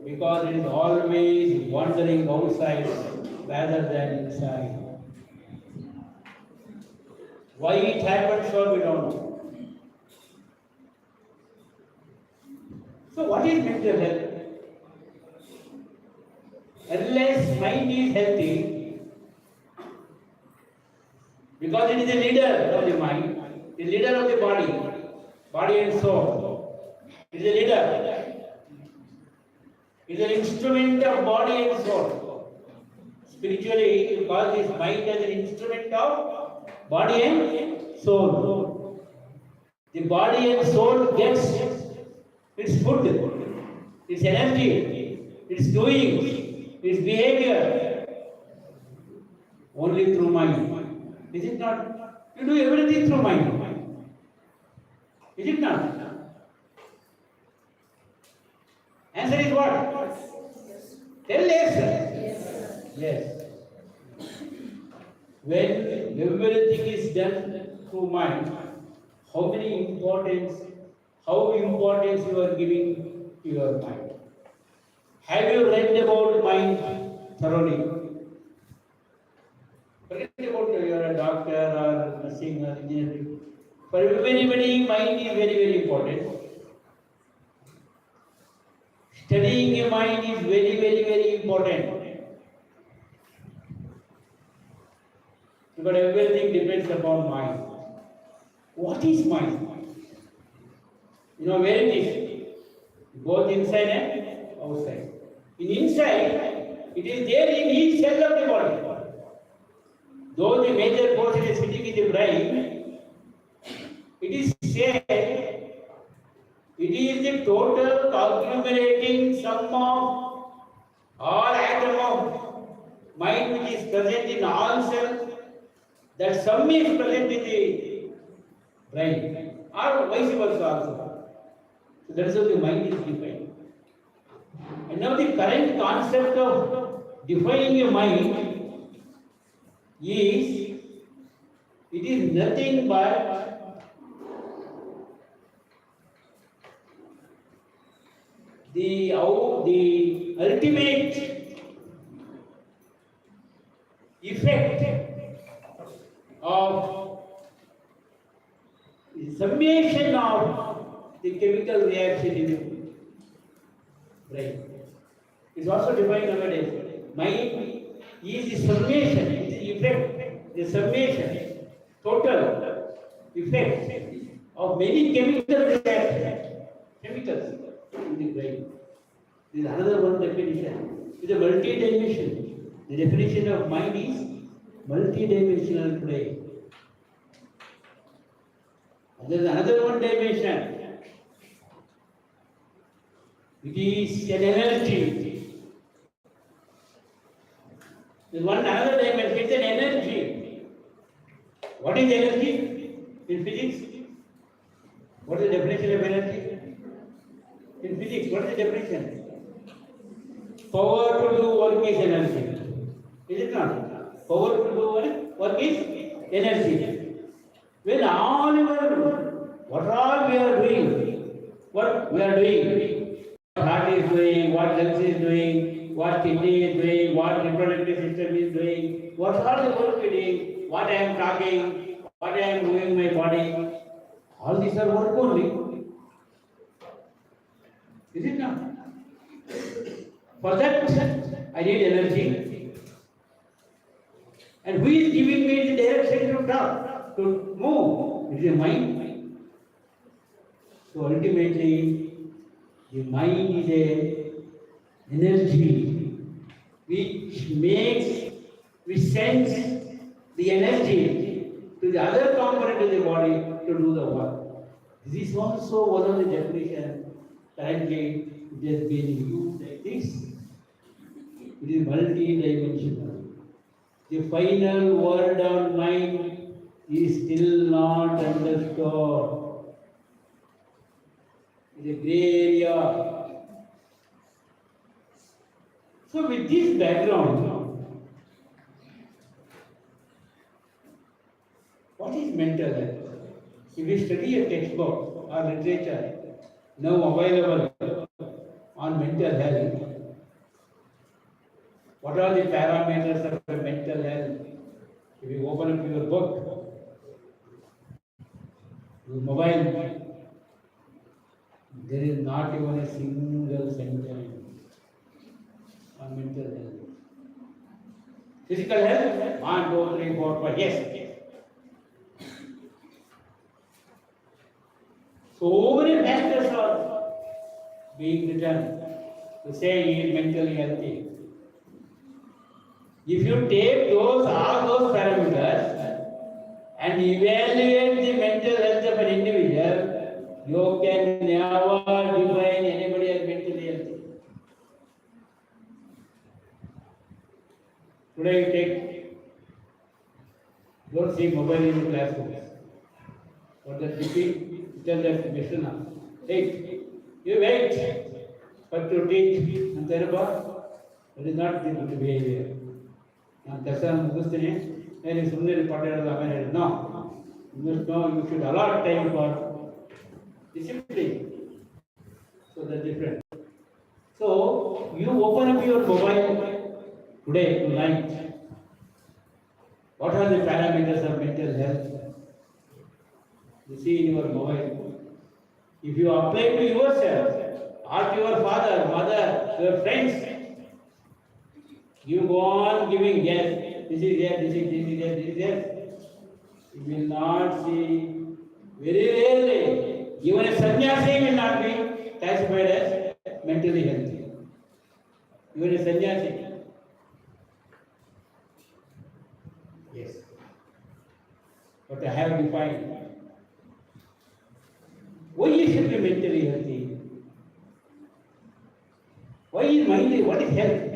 Speaker 3: because it is always wandering outside rather than inside. Why it happens so we don't know. So what is mental health? Unless mind is healthy, because it is the leader of the mind, the leader of the body and soul. It is a leader. It is an instrument of body and soul. Spiritually, you call this mind as an instrument of body and soul. The body and soul gets its food, its energy, its doing, its behavior only through mind. Is it not? You do everything through mind. Is it not? Answer is what? Tell yes. Yes. When everything is done through mind, how importance you are giving to your mind? Have you read about mind thoroughly? Forget about you are a doctor or nursing or engineering. For everybody, mind is very important. Studying your mind is very important. Because everything depends upon mind. What is mind? You know where it is? Both inside and outside. In inside, it is there in each cell of the body. Though the major portion is sitting in the brain, it is said it is the total accumulating sum of all atom of mind which is present in all cells. That sum is present in the brain, or vice versa also. So that is how the mind is defined. And now the current concept of defining a mind is, it is nothing but the ultimate effect of the summation of the chemical reaction in the brain. It's also defined nowadays. Mind is the summation, it is the effect, the summation, total effect of many chemical reactions, chemicals in the brain. This is another one definition. It is a multi-dimension. The definition of mind is multi-dimensional brain. And there is another one dimension. It is an energy. There is one another dimension. It is an energy. What is energy in physics? What is the definition of energy? In physics, what is the definition? Power to do work is energy. Is it not? Power to do work is energy. When all what all we are doing, what we are doing, what heart is doing, what lungs is doing, what kidney is doing, what reproductive system is doing, what all the work we are doing, what I am talking, what I am doing my body, all these are work only. Is it not? For that, I need energy. And who is giving me the direction to talk, to move? It is the mind. So ultimately, the mind is a energy which sends the energy to the other component of the body to do the work. This is also one of the definitions currently it has been used like this. It is multi-dimensional. The final word on mind is still not understood. It is a gray area. So with this background, what is mental health? If we study a textbook or literature now available on mental health, what are the parameters of a mental health? If you open up your book, your mobile, there is not even a single sentence on mental health. Physical health, 1, 2, 3, 4, 5, yes. So many factors are being written to say he is mentally healthy. If you take all those parameters and evaluate the mental health of an individual, you can never define anybody as mentally healthy. Today you take, don't see mobile in the classrooms. What that repeat, tell that Mishnah. Hey, you wait for to teach and thereby, that is not the good behavior. ನಾನು ಕೆಲಸ ಮುಗಿಸ್ತೀನಿ ನೀವು ಸುಮ್ಮನೆ ಪಾಠ ಹೇಳೋದು ಆಮೇಲೆ ಹೇಳಿ no you should allot time for discipline so that different so you open up your mobile today night what are the parameters of mental health you see in your mobile if you apply to yourself or to your father mother your friends you go on giving yes, this is yes, this is yes, this is yes. You will not see very rarely. Even a sannyasi will not be classified as mentally healthy. Even a sannyasi. Yes. But I have defined. Why you should be mentally healthy? Why is mind? What is health?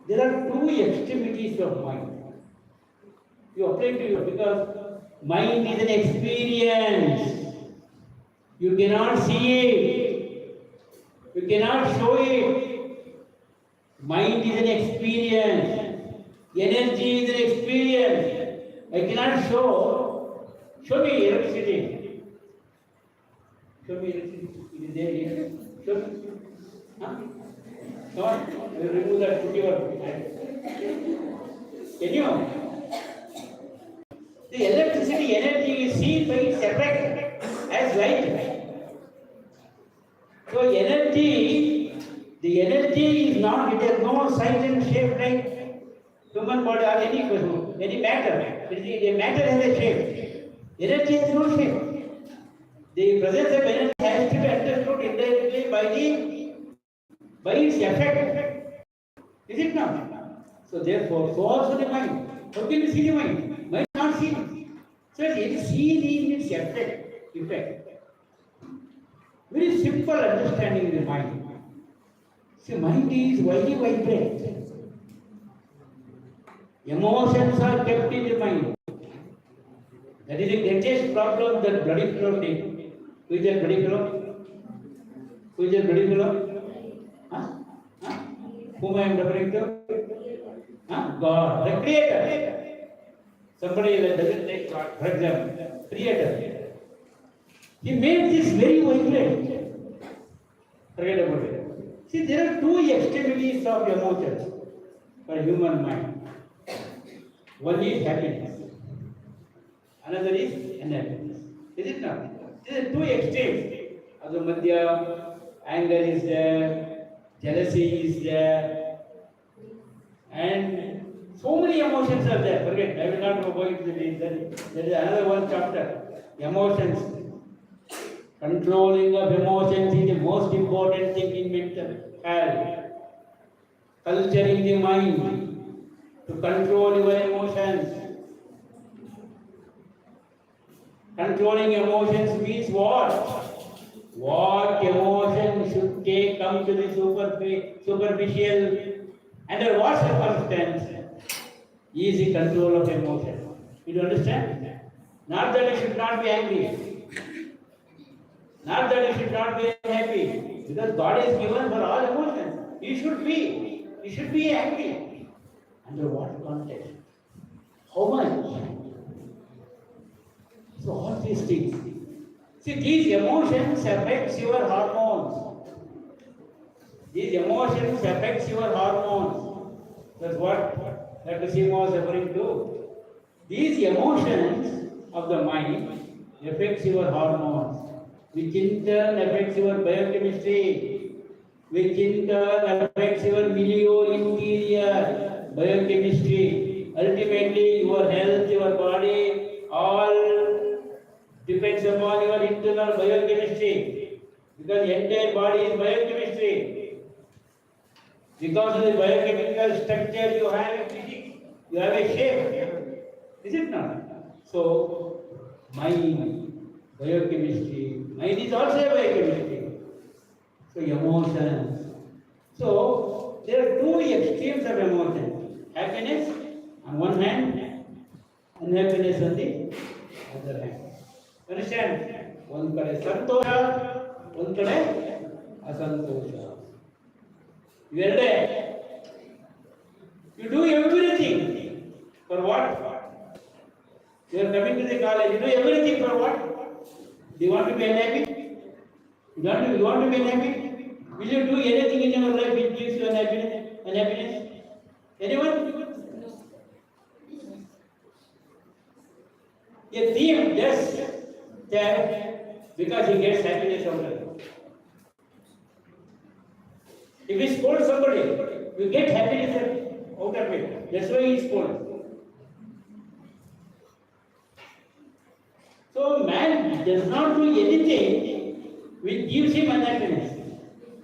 Speaker 3: There are two extremities of mind. You apply to you because mind is an experience. You cannot see it. You cannot show it. Mind is an experience. Energy is an experience. I cannot show. Show me electricity. Show me electricity. It is there here. Show me. Huh? Come on, remove that, put your hand. Can you? The electricity energy is seen by its effect as light. So energy, the energy is not, it has no size and shape like human body or any matter. The matter has a shape. Energy has no shape. The presence of energy has to be understood indirectly by its effect. Is it not? So therefore, so also the mind. How can you see the mind? Mind not seen. So it is seen in its effect. Very simple understanding of the mind. See, mind is why vibrant. Emotions are kept in the mind. That is the greatest problem that bloody fellow takes. Who is that bloody fellow? Who is that bloody fellow? Whom I am referring to? God, the Creator. Somebody that doesn't take God, for example, Creator. He made this very vibrant. Forget about it. See, there are two extremities of emotions for human mind. One is happiness. Another is unhappiness. Is it not? There are two extremes. Adu madhya, anger is there. Jealousy is there, and so many emotions are there. Forget, I will not go into the details. There is another one chapter. Emotions. Controlling of emotions is the most important thing in mental health. Culturing the mind to control your emotions. Controlling emotions means what? What emotion should come to the superficial, under what circumstance is the control of emotion? You understand? Not that you should not be angry, not that you should not be happy, Because God is given for all emotions. You should be happy. Under what context? How much? So all these things. See, these emotions affects your hormones. These emotions affects your hormones. That's what Dr. Sima was referring to. These emotions of the mind affects your hormones, which in turn affects your biochemistry, which in turn affects your milieu interior biochemistry. Ultimately, your health, your body, all depends upon your internal biochemistry. Because the entire body is biochemistry. Because of the biochemical structure, you have a physics, you have a shape. Is it not? So, mind, biochemistry, mind is also a biochemistry. So, emotions. So, there are two extremes of emotion. Happiness on one hand, unhappiness on the other hand. Understand? One kade santosha, one kade asantosha. You do everything for what? You are coming to the college. You do everything for what? Do you want to be unhappy? You want to be unhappy? Will you do anything in your life which gives you unhappiness? Anyone? A thief does that because he gets happiness out of it. If he scolds somebody, you get happiness out of it. That's why he scolds. So man does not do anything which gives him unhappiness.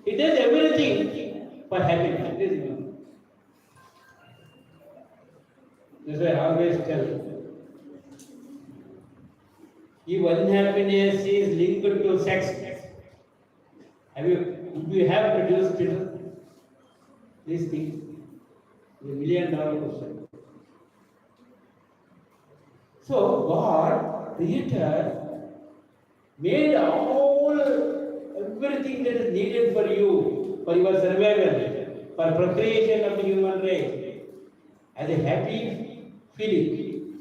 Speaker 3: He does everything for happiness. That's why I always tell. If unhappiness is linked to sex, if you have produced children? Please think. It's $1 million question. So God, Creator, made everything that is needed for you, for your survival, for procreation of the human race, as a happy feeling,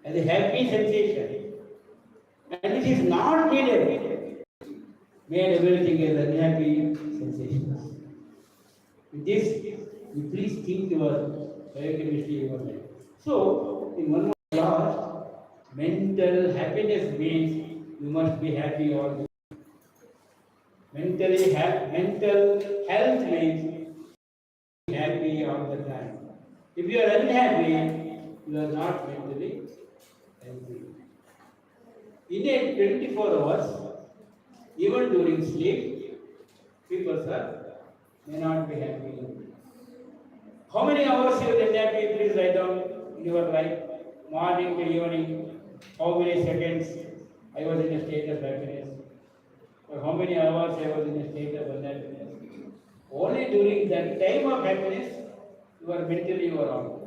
Speaker 3: as a happy sensation. And it is not needed, made everything as unhappy sensations. With this, you please think your biochemistry your life. So, in one more class, mental happiness means you must be happy all the time. Mental health means be happy all the time. If you are unhappy, you are not mentally healthy. In a 24 hours, even during sleep, people may not be happy. How many hours you are unhappy? Please write down in your life, morning to evening. How many seconds I was in a state of happiness? Or how many hours I was in a state of unhappiness? Only during that time of happiness, you are mentally wrong.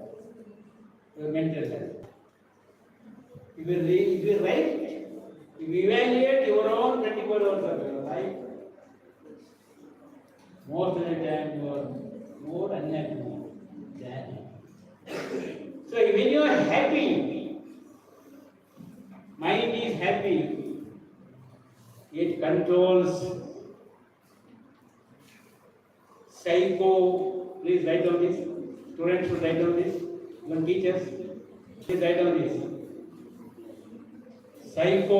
Speaker 3: Your mental health. If you write, if you evaluate your own 24 hours of your life, most of the time you are more unhappy than happy. So when you are happy, mind is happy, it controls psycho. Please write down this. Students should write down this. Even teachers, please write down this. Psycho,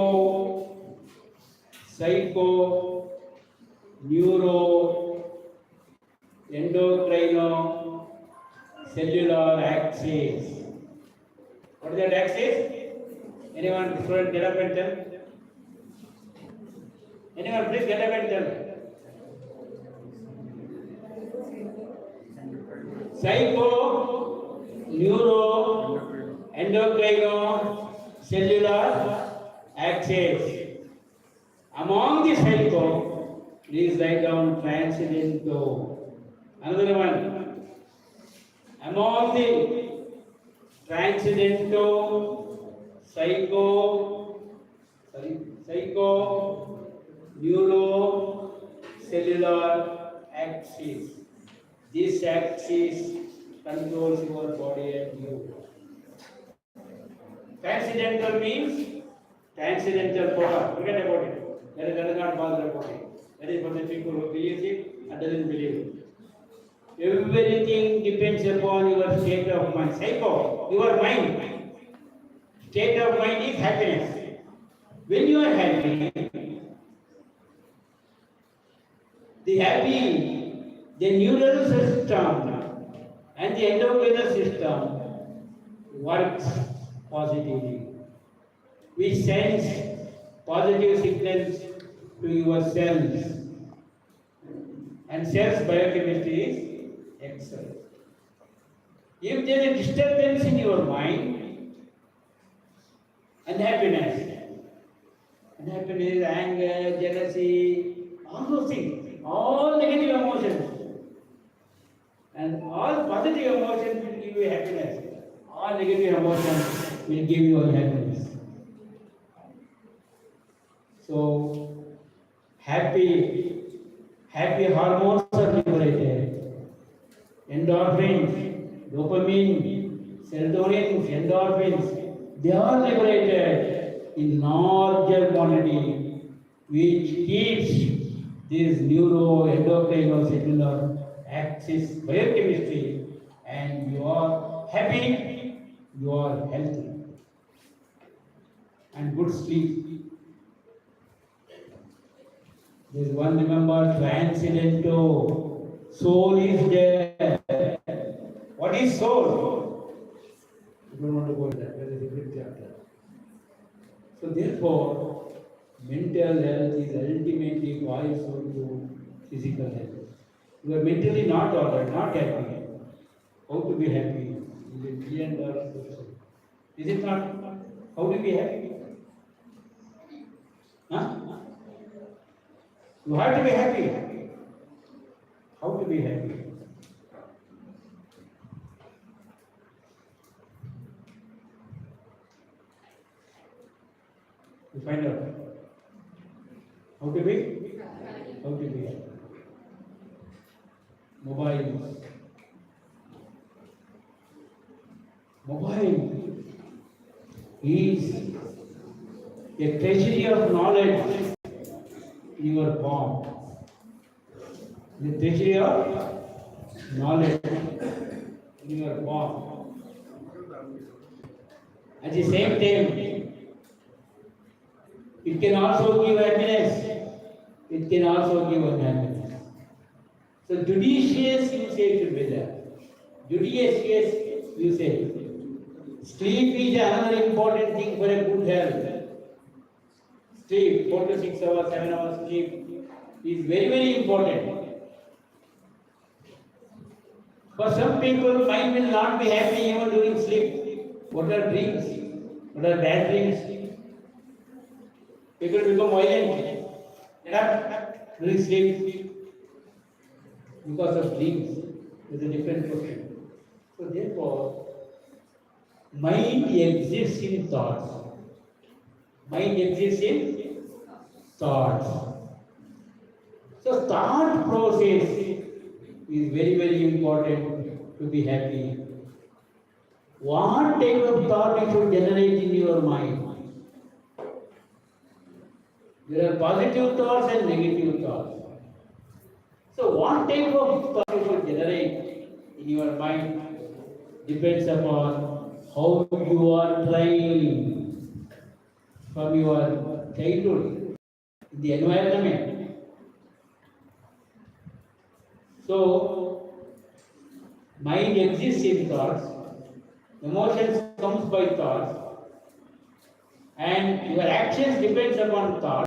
Speaker 3: neuro, endocrino, cellular axis. What is that axis? Anyone, student, get up and tell? Anyone, please get up and tell? Psycho, neuro, endocrino, cellular axis. Among the psycho, please write down transcendental. Another one. Among the transcendental, psycho, neuro, cellular axis. This axis controls your body and you. Transcendental means transcendental power. Forget about it. That is not bother about it. That is for the people who believes it and doesn't believe it. Everything depends upon your state of mind. Psycho, your mind. State of mind is happiness. When you are happy, the neural system and the endocrine system works positively. We sense positive signals to your cells, and cells biochemistry is excellent. If there is a disturbance in your mind, unhappiness, anger, jealousy, all those things, all negative emotions, and all positive emotions will give you happiness. All negative emotions will give you unhappiness. So, happy hormones are liberated. Endorphins, dopamine, serotonin, endorphins, they are liberated in larger quantity, which keeps this neuroendocrine or cellular axis biochemistry, and you are happy, you are healthy, and good sleep. There's one, remember, transcendental. Soul is there. What is soul? You don't want to go into that. That is a different chapter. So therefore, mental health is ultimately boils down to physical health. You are mentally not ordered, not happy. How to be happy is a $1 billion question. Is it not? How to be happy? Huh? You have to be happy. How to be happy? You find out. How to be? How to be happy? Mobile is a treasury of knowledge in your palm. The treasury of knowledge in your palm. At the same time, it can also give happiness. It can also give unhappiness. So judicious usage should be there. Judicious usage. Sleep is another important thing for a good health. Sleep, 4 to 6 hours, 7 hours sleep is very, very important. For some people, mind will not be happy even during sleep. What are dreams? What are bad dreams? People become violent during sleep because of dreams. It's a different question. So therefore, mind exists in thoughts. Mind exists in thoughts. So thought process is very, very important to be happy. What type of thought you should generate in your mind? There are positive thoughts and negative thoughts. So what type of thought you should generate in your mind depends upon how you are trained from your childhood in the environment. So mind exists in thoughts, emotions comes by thoughts, and your actions depends upon thoughts.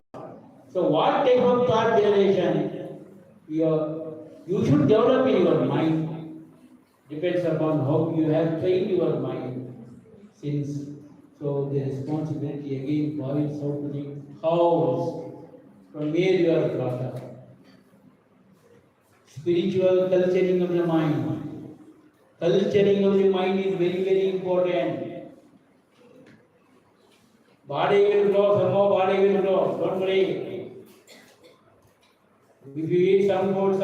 Speaker 3: So what type of thought generation you should develop in your mind depends upon how you have trained your mind since. So the responsibility again boils out to the house from where you are brought up. Spiritual culturing of the mind. Culturing of the mind is very, very important. Body will grow, somehow body will grow. Don't worry. If you eat some food,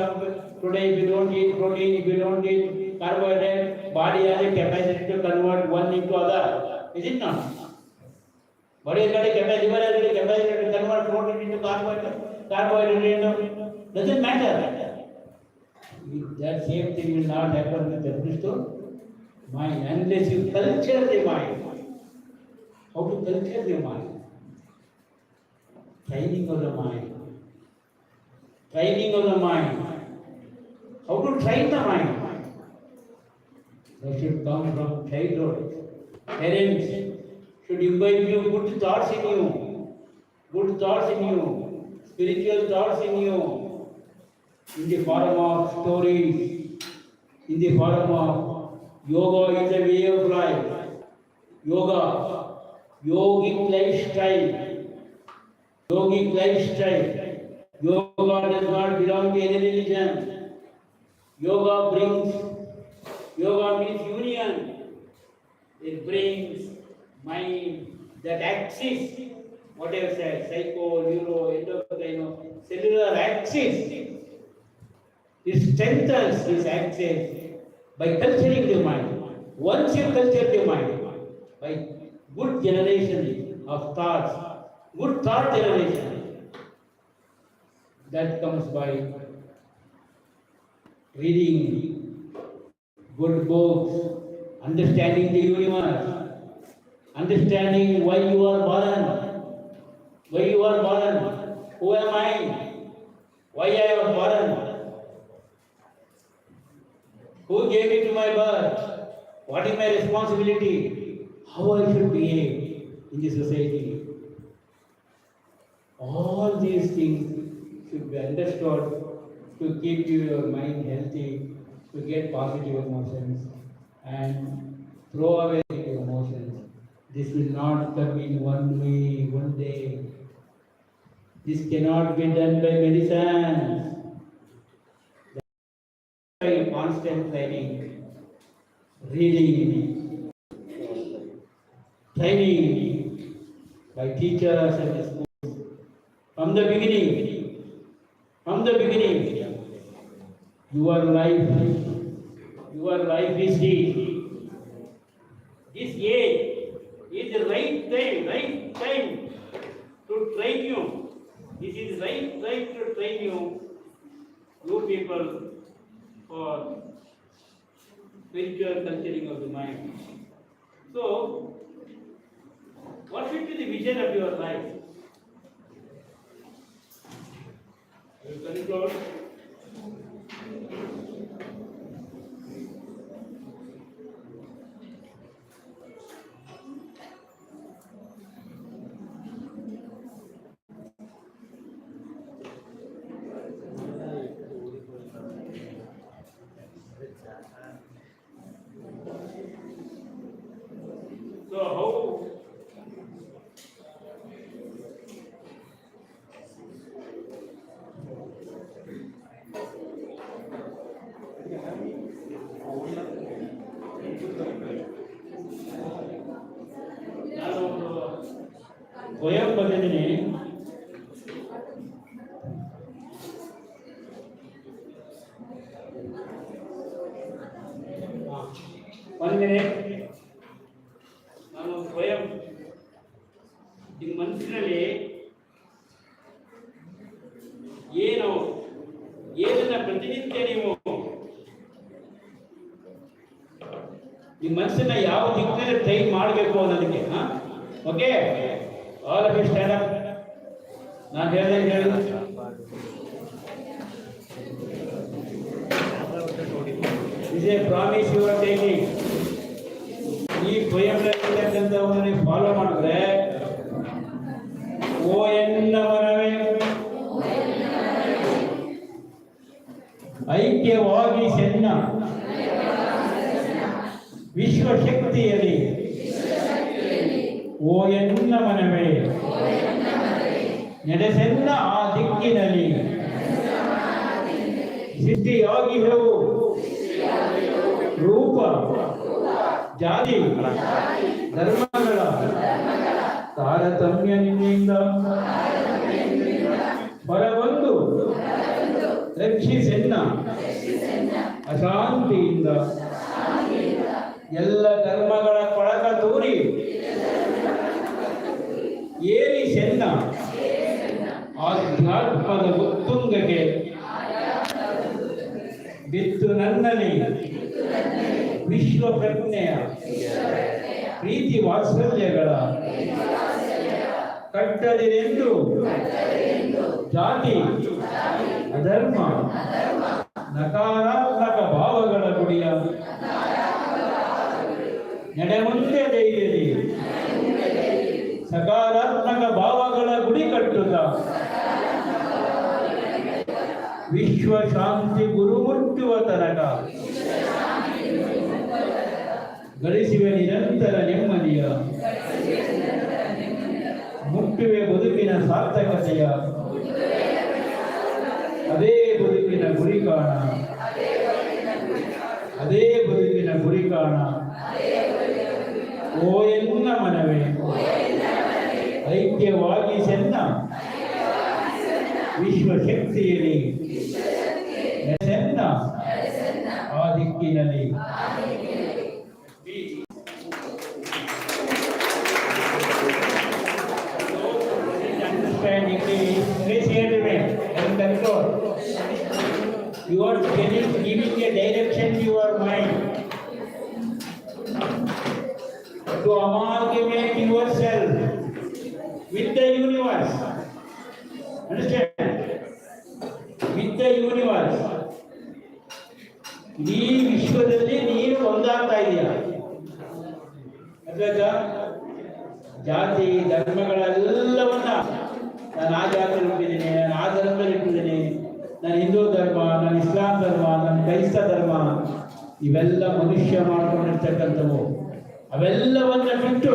Speaker 3: today if you don't eat protein, if you don't eat carbohydrate, body has a capacity to convert one into other. Is it not? Body has got a capacity, liver has got a capacity to convert protein into carbohydrate into, doesn't matter. That same thing will not happen with the mind unless you culture the mind. How to culture the mind? Training of the mind. Training of the mind. How to train the mind? That should come from childhood. Parents should imbibe you good thoughts in you, good thoughts in you, spiritual thoughts in you, in the form of stories, in the form of yoga is a way of life. Yoga, yogic lifestyle, yogic lifestyle. Yoga does not belong to any religion. Yoga means union. It brings mind, that axis, whatever said, psycho, neuro, endocrine, cellular axis. It strengthens this axis by culturing the mind. Once you culture the mind by good generation of thoughts, good thought generation, that comes by reading good books, understanding the universe, understanding why you are born, who am I, why I was born, who gave me to my birth, what is my responsibility, how I should behave in the society. All these things should be understood to keep your mind healthy, to get positive emotions and throw away negative emotions. This will not come in one day. This cannot be done by medicines. By constant training, reading, training by teachers and schools. From the beginning, your life is this age is the right time to train you. This is right time to train you people, for spiritual culturing of the mind. So, what should be the vision of your life? I will conclude. So how ನಾನು ಸ್ವಯಂ ಬಂದಿದ್ದೀನಿ. ಒಂದು minute. ನಾನು ಸ್ವಯಂ ನಿಮ್ಮ ಮನಸ್ಸಿನಲ್ಲಿ ಏನನ್ನ ಪ್ರತಿನಿತ್ಯ ನೀವು ನಿಮ್ಮ ಮನಸ್ಸನ್ನ ಯಾವ ದಿಕ್ಕಿನಲ್ಲಿ ಟ್ರೈನ್ ಮಾಡಬೇಕು ಅನ್ನೋದಕ್ಕೆ. Okay, all of you stand up. ನಾನು ಹೇಳ್ದಂಗೆ ಹೇಳಿ. Is a promise you are taking. ಈ ಸ್ವಯಂವನ್ನೇ ಫಾಲೋ ಮಾಡಿದ್ರೆ ಓ ಎನ್ನ ಮನವೇ ಐಕ್ಯವಾಗಿ ಸೆನ್ನ ವಿಶ್ವಶಕ್ತಿಯಲ್ಲಿ ಓ ಎನ್ನ ಮನವೇ ನಡೆಸೆನ್ನ ಆ ದಿಕ್ಕಿನಲ್ಲಿ ಸಿದ್ಧಿಯಾಗಿಹವು ರೂಪ ಜಾತಿ ಧರ್ಮಗಳ ತಾರತಮ್ಯದಿಂದ ಹೊರಬಂದು ರಕ್ಷಿಸೆನ್ನ ಅಶಾಂತಿಯಿಂದ ಎಲ್ಲ ಧರ್ಮಗಳ ಕೊಳಕ ತೂರಿ ಏರಿಸೆನ್ನ ಆಧ್ಯಾತ್ಮದ ಉತ್ತುಂಗಕ್ಕೆ ಬಿತ್ತು ನನ್ನನೆ ವಿಶ್ವ ಪ್ರಜ್ಞೆಯ ಪ್ರೀತಿ ವಾತ್ಸಲ್ಯಗಳ ಕಟ್ಟದಿರೆಂದು ಜಾತಿ ಅಧರ್ಮ ನಕಾರಾತ್ಮಕ ಭಾವಗಳ ಗುಡಿಯ ನಡೆಮುಂದೆ ಧೈರ್ಯದಿ ಸಕಾರಾತ್ಮಕ ಭಾವಗಳ ಗುಡಿ ಕಟ್ಟುತ್ತ ವಿಶ್ವ ಶಾಂತಿ ಗುರು ಮುಟ್ಟುವ ತನಕ ಗಳಿಸುವೆ ನಿರಂತರ ನೆಮ್ಮದಿಯ ಮುಟ್ಟುವೆ ಬದುಕಿನ ಸಾರ್ಥಕತೆಯ ಅದೇ ಬದುಕಿನ ಗುರಿ ಕಾಣ ಅದೇ ಬದುಕಿನ ಗುರಿ ಕಾಣ ಓ ಎನ್ನ ಮನವೇ ಐಕ್ಯವಾಗಿ ಸೆನ್ನ ವಿಶ್ವಶಕ್ತಿಯಲ್ಲಿ ಸೆನ್ನ ಆ ದಿಕ್ಕಿನಲ್ಲಿ understand English, please hear me and control. You are giving a direction to your mind to amalgamate yourself with the universe. Understand? With the universe. ಈ ವಿಶ್ವದಲ್ಲಿ ನೀನು ಒಂದಾಗ್ತಾ ಇದೆಯಾ ಅಥವಾ ಜಾತಿ ಧರ್ಮಗಳೆಲ್ಲವನ್ನ ನಾನು ಆ ಜಾತಿಯಲ್ಲಿ ಹುಟ್ಟಿದ್ದೀನಿ, ನಾನು ಆ ಧರ್ಮದಲ್ಲಿ ಹುಟ್ಟಿದ್ದೀನಿ, ನಾನು ಹಿಂದೂ ಧರ್ಮ, ನಾನು ಇಸ್ಲಾಂ ಧರ್ಮ, ನಾನು ಕ್ರೈಸ್ತ ಧರ್ಮ, ಇವೆಲ್ಲ ಮನುಷ್ಯ ಮಾಡ್ಕೊಂಡಿರ್ತಕ್ಕಂಥವು. ಅವೆಲ್ಲವನ್ನ ಬಿಟ್ಟು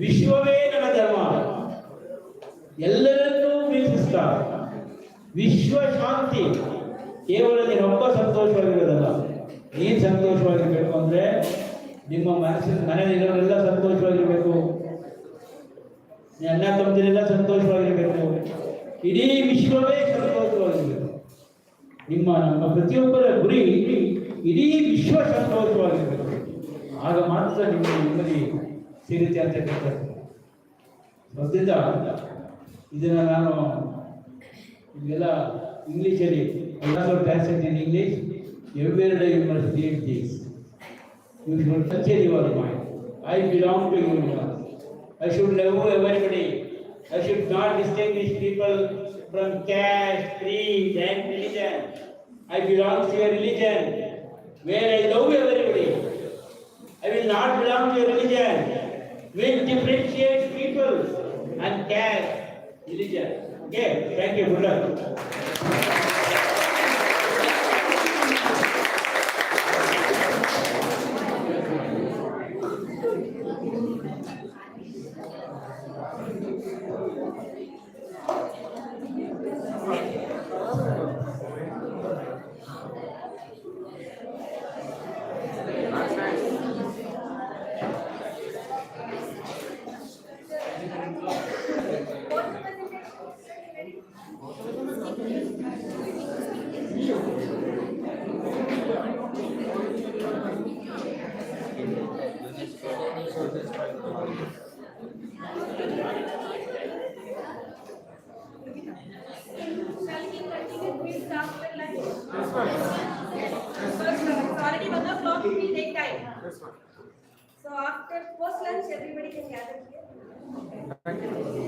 Speaker 3: ವಿಶ್ವವೇ ನನ್ನ ಧರ್ಮ, ಎಲ್ಲರನ್ನೂ ಪ್ರೀತಿಸ್ತಾ ವಿಶ್ವ ಶಾಂತಿ. ಕೇವಲ ನೀನೊಬ್ಬ ಸಂತೋಷವಾಗಿರೋದಲ್ಲ, ನೀನು ಸಂತೋಷವಾಗಿರ್ಬೇಕು ಅಂದರೆ ನಿಮ್ಮ ಮನಸ್ಸಿನ ಮನೆಯಲ್ಲಿರೋರೆಲ್ಲ ಸಂತೋಷವಾಗಿರಬೇಕು, ಅಣ್ಣ ತಮ್ಮದಿರೆಲ್ಲ ಸಂತೋಷವಾಗಿರಬೇಕು, ಇಡೀ ವಿಶ್ವವೇ ಸಂತೋಷವಾಗಿರಬೇಕು. ನಮ್ಮ ಪ್ರತಿಯೊಬ್ಬರ ಗುರಿ ಇಡೀ ವಿಶ್ವ ಸಂತೋಷವಾಗಿರಬೇಕು. ಆಗ ಮಾತ್ರ ನಿಮ್ಮ ನೆಮ್ಮದಿ ಸಿಗುತ್ತೆ ಅಂತಕ್ಕಂಥದ್ದು. ಅದರಿಂದ ಇದನ್ನು ನಾನು ಇದೆಲ್ಲ ಇಂಗ್ಲೀಷಲ್ಲಿ translate in English. Every day you must read this. You should nurture your mind. I belong to universe. I should love everybody. I should not distinguish people from caste, creed, and religion. I belong to a religion where I love everybody. I will not belong to a religion which differentiates people and caste, religion. Okay, thank you. Good luck.
Speaker 9: Already 1 o'clock, we will take time. So after post lunch, everybody can gather here.